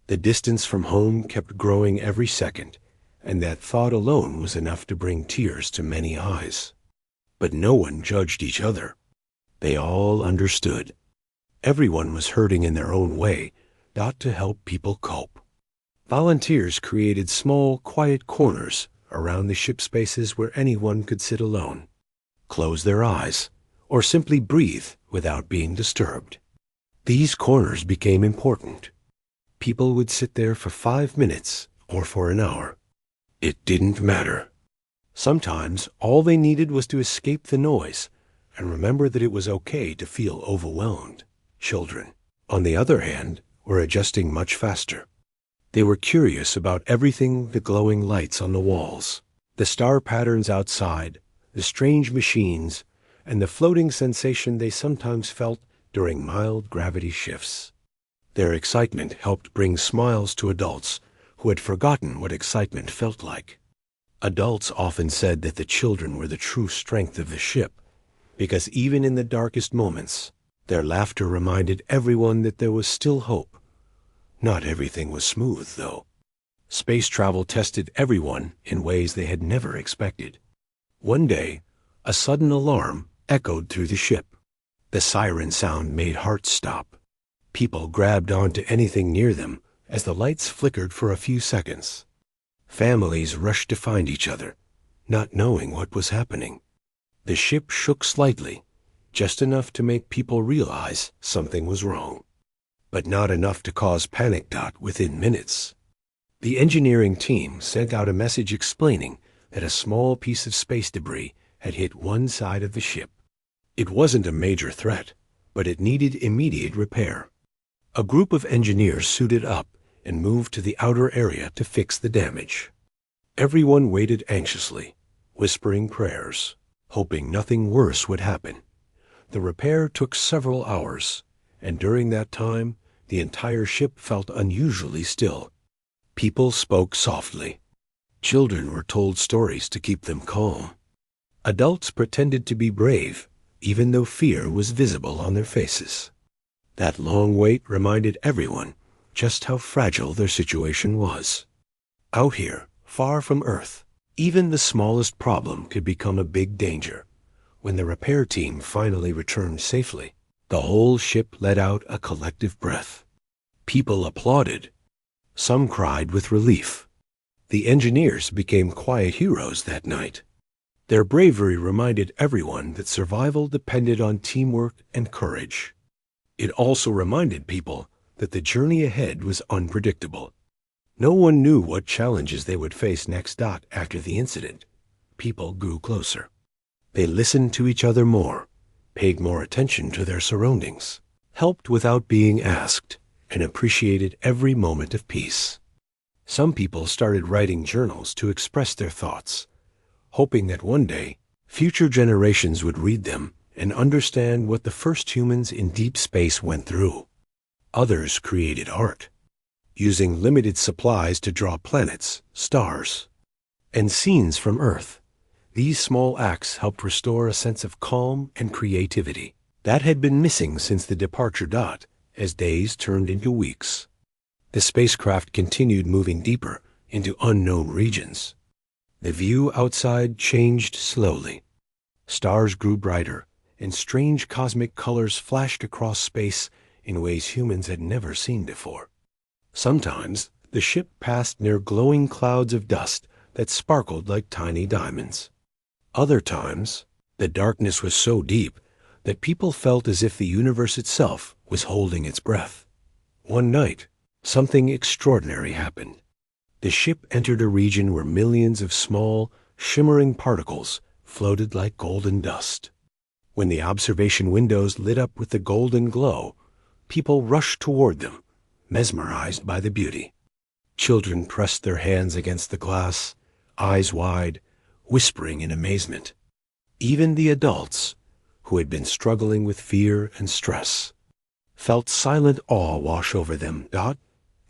The distance from home kept growing every second, and that thought alone was enough to bring tears to many eyes. But no one judged each other. They all understood. Everyone was hurting in their own way, not to help people cope. Volunteers created small, quiet corners around the ship spaces where anyone could sit alone, close their eyes, or simply breathe without being disturbed. These corners became important. People would sit there for 5 minutes or for an hour. It didn't matter. Sometimes all they needed was to escape the noise and remember that it was okay to feel overwhelmed. Children, on the other hand, were adjusting much faster. They were curious about everything: the glowing lights on the walls, the star patterns outside, the strange machines, and the floating sensation they sometimes felt during mild gravity shifts. Their excitement helped bring smiles to adults who had forgotten what excitement felt like. Adults often said that the children were the true strength of the ship, because even in the darkest moments, their laughter reminded everyone that there was still hope. Not everything was smooth, though. Space travel tested everyone in ways they had never expected. One day, a sudden alarm echoed through the ship. The siren sound made hearts stop. People grabbed onto anything near them as the lights flickered for a few seconds. Families rushed to find each other, not knowing what was happening. The ship shook slightly, just enough to make people realize something was wrong, but not enough to cause panic. Within minutes, the engineering team sent out a message explaining that a small piece of space debris had hit one side of the ship. It wasn't a major threat, but it needed immediate repair. A group of engineers suited up and moved to the outer area to fix the damage. Everyone waited anxiously, whispering prayers, hoping nothing worse would happen. The repair took several hours, and during that time, the entire ship felt unusually still. People spoke softly. Children were told stories to keep them calm. Adults pretended to be brave, even though fear was visible on their faces. That long wait reminded everyone just how fragile their situation was. Out here, far from Earth, even the smallest problem could become a big danger. When the repair team finally returned safely, the whole ship let out a collective breath. People applauded. Some cried with relief. The engineers became quiet heroes that night. Their bravery reminded everyone that survival depended on teamwork and courage. It also reminded people that the journey ahead was unpredictable. No one knew what challenges they would face next. After the incident, people grew closer. They listened to each other more, paid more attention to their surroundings, helped without being asked, and appreciated every moment of peace. Some people started writing journals to express their thoughts, hoping that one day future generations would read them and understand what the first humans in deep space went through. Others created art, using limited supplies to draw planets, stars, and scenes from Earth. These small acts helped restore a sense of calm and creativity that had been missing since the departure. As days turned into weeks, the spacecraft continued moving deeper into unknown regions. The view outside changed slowly. Stars grew brighter, and strange cosmic colors flashed across space in ways humans had never seen before. Sometimes the ship passed near glowing clouds of dust that sparkled like tiny diamonds. Other times, the darkness was so deep that people felt as if the universe itself was holding its breath. One night, something extraordinary happened. The ship entered a region where millions of small, shimmering particles floated like golden dust. When the observation windows lit up with the golden glow, people rushed toward them, mesmerized by the beauty. Children pressed their hands against the glass, eyes wide, whispering in amazement. Even the adults, who had been struggling with fear and stress, felt silent awe wash over them.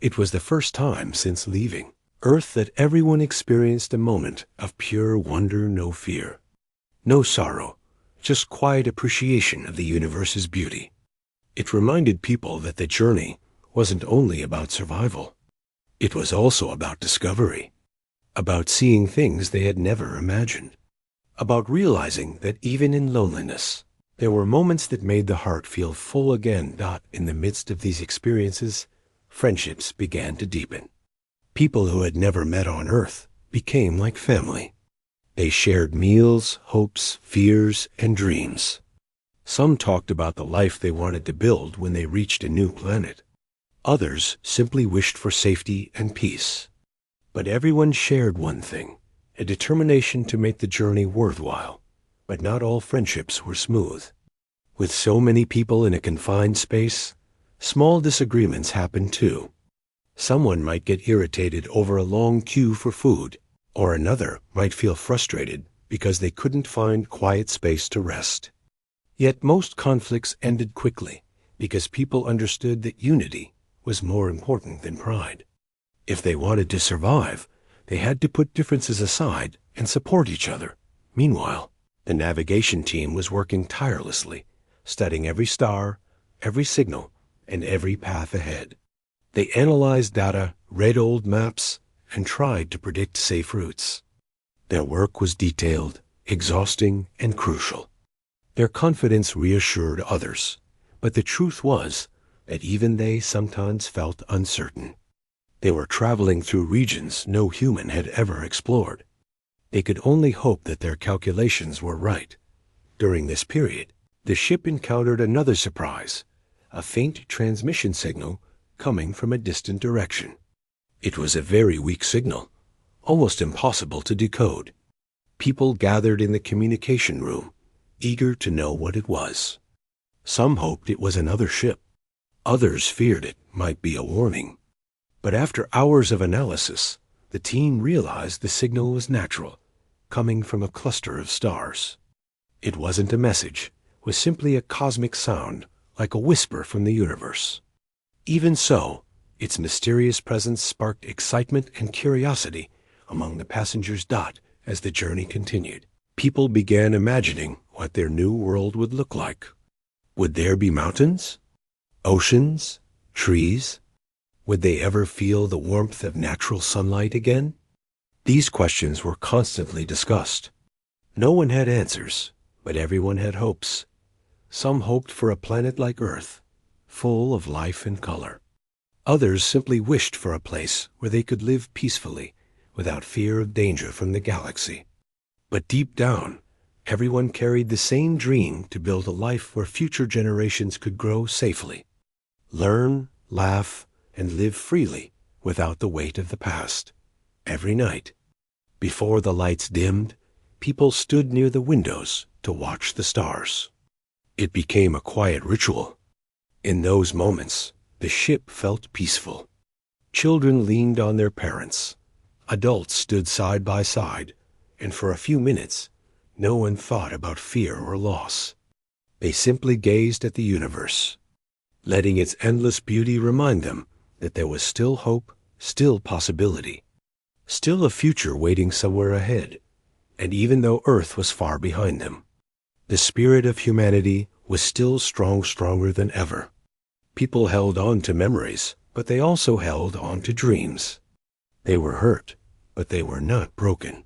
It was the first time since leaving Earth that everyone experienced a moment of pure wonder, no fear, no sorrow, just quiet appreciation of the universe's beauty. It reminded people that the journey wasn't only about survival. It was also about discovery, about seeing things they had never imagined, about realizing that even in loneliness, there were moments that made the heart feel full again. In the midst of these experiences, friendships began to deepen. People who had never met on Earth became like family. They shared meals, hopes, fears, and dreams. Some talked about the life they wanted to build when they reached a new planet. Others simply wished for safety and peace. But everyone shared one thing, a determination to make the journey worthwhile. But not all friendships were smooth. With so many people in a confined space, small disagreements happened too. Someone might get irritated over a long queue for food, or another might feel frustrated because they couldn't find quiet space to rest. Yet most conflicts ended quickly because people understood that unity was more important than pride. If they wanted to survive, they had to put differences aside and support each other. Meanwhile, the navigation team was working tirelessly, studying every star, every signal, and every path ahead. They analyzed data, read old maps, and tried to predict safe routes. Their work was detailed, exhausting, and crucial. Their confidence reassured others, but the truth was that even they sometimes felt uncertain. They were traveling through regions no human had ever explored. They could only hope that their calculations were right. During this period, the ship encountered another surprise, a faint transmission signal coming from a distant direction. It was a very weak signal, almost impossible to decode. People gathered in the communication room, eager to know what it was. Some hoped it was another ship. Others feared it might be a warning. But after hours of analysis, the team realized the signal was natural, coming from a cluster of stars. It wasn't a message, it was simply a cosmic sound, like a whisper from the universe. Even so, its mysterious presence sparked excitement and curiosity among the passengers. As the journey continued, people began imagining what their new world would look like. Would there be mountains? Oceans? Trees? Would they ever feel the warmth of natural sunlight again? These questions were constantly discussed. No one had answers, but everyone had hopes. Some hoped for a planet like Earth, full of life and color. Others simply wished for a place where they could live peacefully, without fear of danger from the galaxy. But deep down, everyone carried the same dream to build a life where future generations could grow safely, learn, laugh, and live freely without the weight of the past. Every night, before the lights dimmed, people stood near the windows to watch the stars. It became a quiet ritual. In those moments, the ship felt peaceful. Children leaned on their parents. Adults stood side by side, and for a few minutes, no one thought about fear or loss. They simply gazed at the universe, letting its endless beauty remind them that there was still hope, still possibility. Still a future waiting somewhere ahead, and even though Earth was far behind them, the spirit of humanity was still stronger than ever. People held on to memories, but they also held on to dreams. They were hurt, but they were not broken.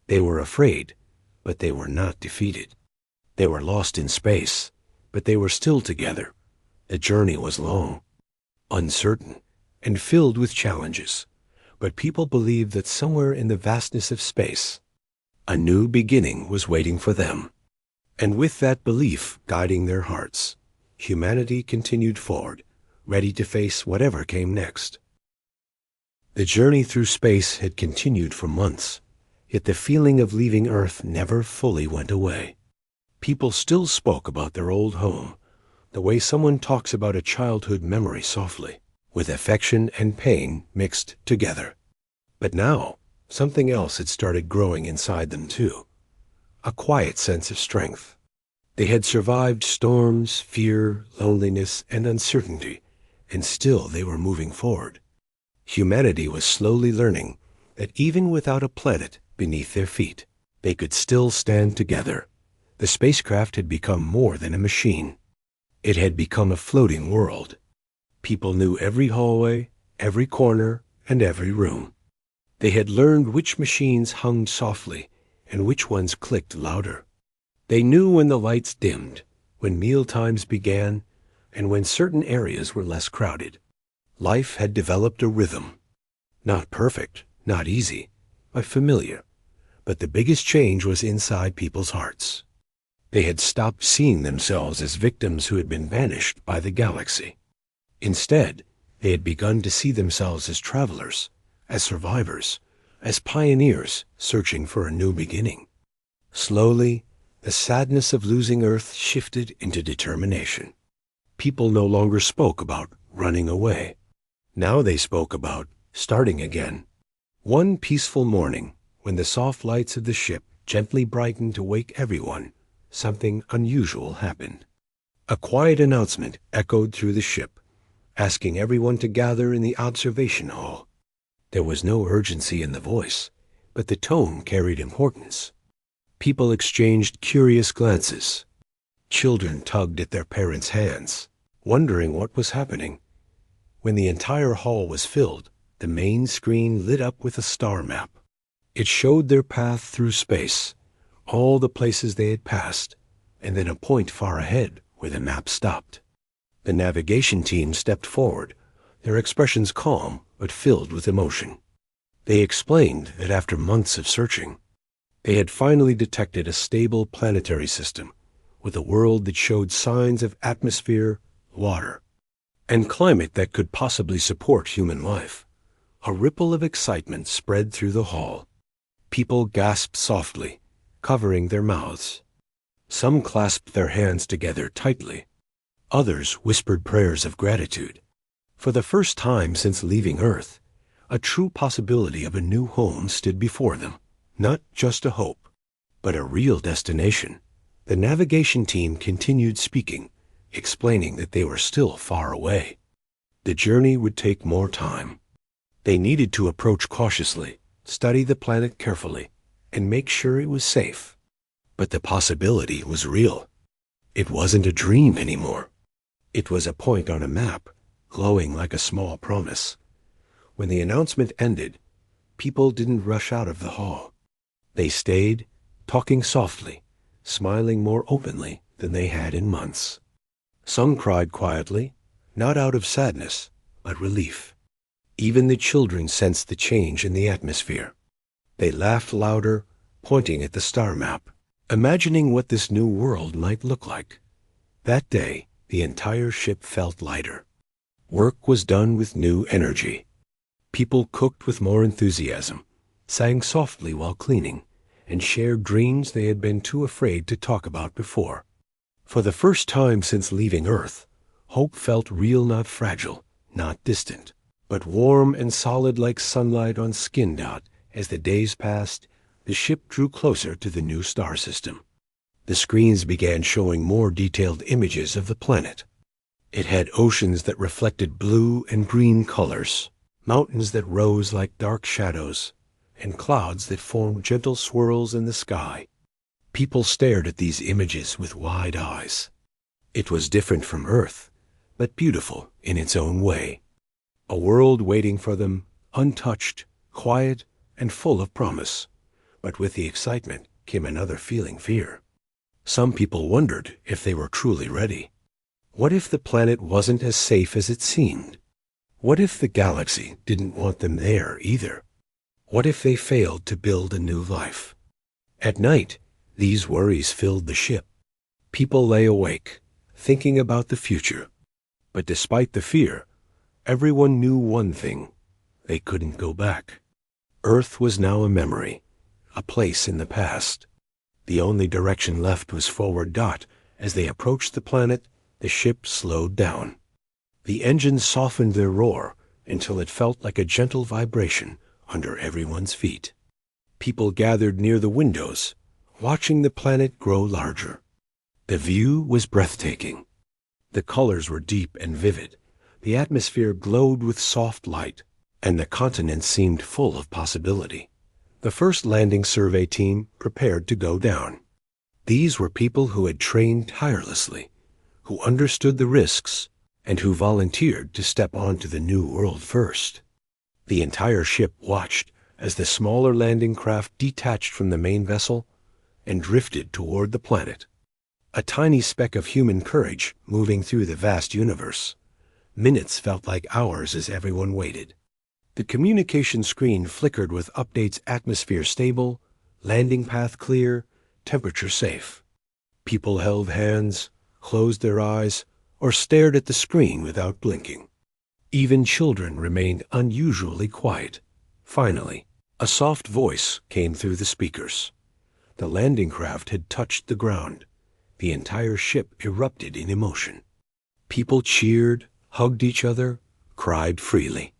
They were afraid, but they were not defeated. They were lost in space, but they were still together. The journey was long, uncertain, and filled with challenges, but people believed that somewhere in the vastness of space, a new beginning was waiting for them. And with that belief guiding their hearts, humanity continued forward, ready to face whatever came next. The journey through space had continued for months, yet the feeling of leaving Earth never fully went away. People still spoke about their old home, the way someone talks about a childhood memory softly, with affection and pain mixed together. But now, something else had started growing inside them too. A quiet sense of strength. They had survived storms, fear, loneliness, and uncertainty, and still they were moving forward. Humanity was slowly learning that even without a planet beneath their feet, they could still stand together. The spacecraft had become more than a machine. It had become a floating world. People knew every hallway, every corner, and every room. They had learned which machines hummed softly and which ones clicked louder. They knew when the lights dimmed, when meal times began, and when certain areas were less crowded. Life had developed a rhythm. Not perfect, not easy, but familiar. But the biggest change was inside people's hearts. They had stopped seeing themselves as victims who had been banished by the galaxy. Instead, they had begun to see themselves as travelers, as survivors, as pioneers searching for a new beginning. Slowly, the sadness of losing Earth shifted into determination. People no longer spoke about running away. Now they spoke about starting again. One peaceful morning, when the soft lights of the ship gently brightened to wake everyone, something unusual happened. A quiet announcement echoed through the ship, asking everyone to gather in the observation hall. There was no urgency in the voice, but the tone carried importance. People exchanged curious glances. Children tugged at their parents' hands, wondering what was happening. When the entire hall was filled, the main screen lit up with a star map. It showed their path through space, all the places they had passed, and then a point far ahead where the map stopped. The navigation team stepped forward, their expressions calm but filled with emotion. They explained that after months of searching, they had finally detected a stable planetary system with a world that showed signs of atmosphere, water, and climate that could possibly support human life. A ripple of excitement spread through the hall. People gasped softly, covering their mouths. Some clasped their hands together tightly. Others whispered prayers of gratitude. For the first time since leaving Earth, a true possibility of a new home stood before them. Not just a hope, but a real destination. The navigation team continued speaking, explaining that they were still far away. The journey would take more time. They needed to approach cautiously, study the planet carefully, and make sure it was safe. But the possibility was real. It wasn't a dream anymore. It was a point on a map, glowing like a small promise. When the announcement ended, people didn't rush out of the hall. They stayed, talking softly, smiling more openly than they had in months. Some cried quietly, not out of sadness, but relief. Even the children sensed the change in the atmosphere. They laughed louder, pointing at the star map, imagining what this new world might look like. That day, the entire ship felt lighter. Work was done with new energy. People cooked with more enthusiasm, sang softly while cleaning, and shared dreams they had been too afraid to talk about before. For the first time since leaving Earth, hope felt real, not fragile, not distant, but warm and solid like sunlight on skin. As the days passed, the ship drew closer to the new star system. The screens began showing more detailed images of the planet. It had oceans that reflected blue and green colors, mountains that rose like dark shadows, and clouds that formed gentle swirls in the sky. People stared at these images with wide eyes. It was different from Earth, but beautiful in its own way. A world waiting for them, untouched, quiet, and full of promise. But with the excitement came another feeling: fear. Some people wondered if they were truly ready. What if the planet wasn't as safe as it seemed? What if the galaxy didn't want them there either? What if they failed to build a new life? At night, these worries filled the ship. People lay awake, thinking about the future. But despite the fear, everyone knew one thing: they couldn't go back. Earth was now a memory, a place in the past. The only direction left was forward. As they approached the planet, the ship slowed down. The engines softened their roar until it felt like a gentle vibration under everyone's feet. People gathered near the windows, watching the planet grow larger. The view was breathtaking. The colors were deep and vivid. The atmosphere glowed with soft light, and the continent seemed full of possibility. The first landing survey team prepared to go down. These were people who had trained tirelessly, who understood the risks, and who volunteered to step onto the new world first. The entire ship watched as the smaller landing craft detached from the main vessel and drifted toward the planet. A tiny speck of human courage moving through the vast universe. Minutes felt like hours as everyone waited. The communication screen flickered with updates: atmosphere stable, landing path clear, temperature safe. People held hands, closed their eyes, or stared at the screen without blinking. Even children remained unusually quiet. Finally, a soft voice came through the speakers. The landing craft had touched the ground. The entire ship erupted in emotion. People cheered, hugged each other, cried freely.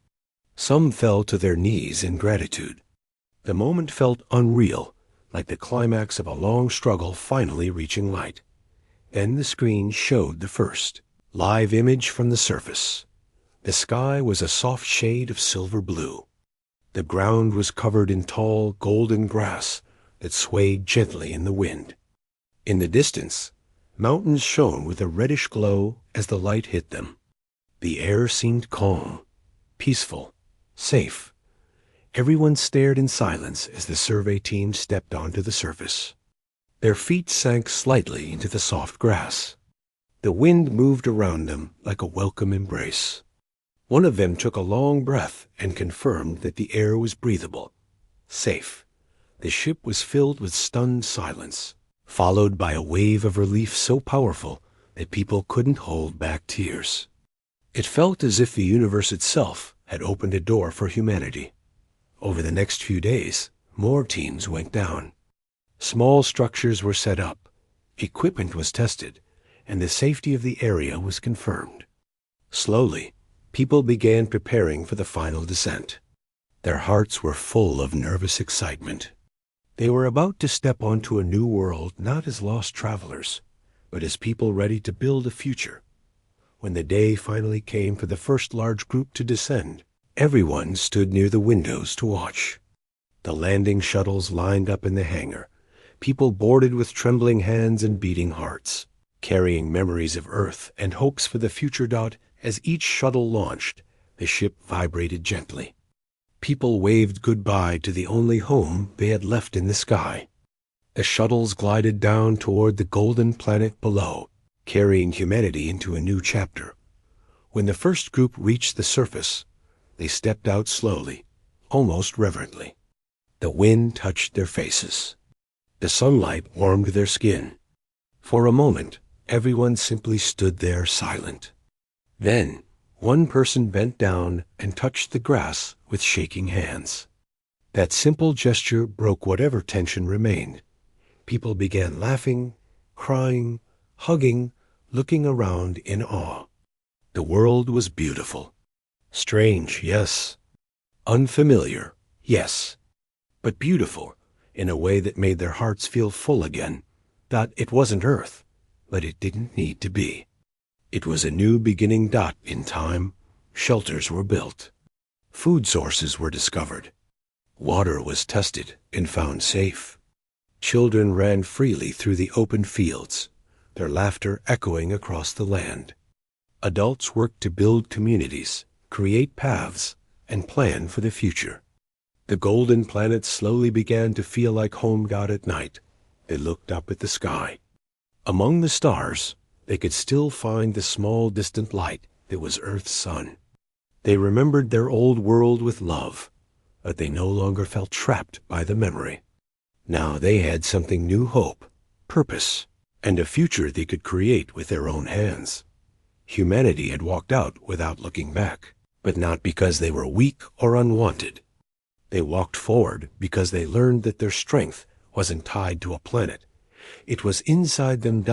Some fell to their knees in gratitude. The moment felt unreal, like the climax of a long struggle finally reaching light. Then the screen showed the first live image from the surface. The sky was a soft shade of silver blue. The ground was covered in tall, golden grass that swayed gently in the wind. In the distance, mountains shone with a reddish glow as the light hit them. The air seemed calm, peaceful, safe. Everyone stared in silence as the survey team stepped onto the surface. Their feet sank slightly into the soft grass. The wind moved around them like a welcome embrace. One of them took a long breath and confirmed that the air was breathable, safe. The ship was filled with stunned silence, followed by a wave of relief so powerful that people couldn't hold back tears. It felt as if the universe itself had opened a door for humanity. Over the next few days, more teams went down. Small structures were set up, equipment was tested, and the safety of the area was confirmed. Slowly, people began preparing for the final descent. Their hearts were full of nervous excitement. They were about to step onto a new world, not as lost travelers, but as people ready to build a future. When the day finally came for the first large group to descend, everyone stood near the windows to watch. The landing shuttles lined up in the hangar. People boarded with trembling hands and beating hearts, carrying memories of Earth and hopes for the future. As each shuttle launched, the ship vibrated gently. People waved goodbye to the only home they had left in the sky. The shuttles glided down toward the golden planet below, carrying humanity into a new chapter. When the first group reached the surface, they stepped out slowly, almost reverently. The wind touched their faces. The sunlight warmed their skin. For a moment, everyone simply stood there silent. Then, one person bent down and touched the grass with shaking hands. That simple gesture broke whatever tension remained. People began laughing, crying, hugging, looking around in awe. The world was beautiful. Strange, yes. Unfamiliar, yes. But beautiful in a way that made their hearts feel full again. That it wasn't Earth, but it didn't need to be. It was a new beginning. In time, shelters were built. Food sources were discovered. Water was tested and found safe. Children ran freely through the open fields, their laughter echoing across the land. Adults worked to build communities, create paths, and plan for the future. The golden planet slowly began to feel like home God at night. They looked up at the sky. Among the stars, they could still find the small distant light that was Earth's sun. They remembered their old world with love, but they no longer felt trapped by the memory. Now they had something new: hope, purpose, and a future they could create with their own hands. Humanity had walked out without looking back, but not because they were weak or unwanted. They walked forward because they learned that their strength wasn't tied to a planet. It was inside them,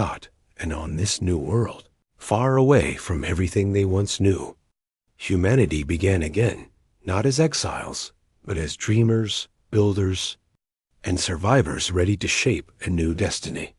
and on this new world, far away from everything they once knew. Humanity began again, not as exiles, but as dreamers, builders, and survivors ready to shape a new destiny.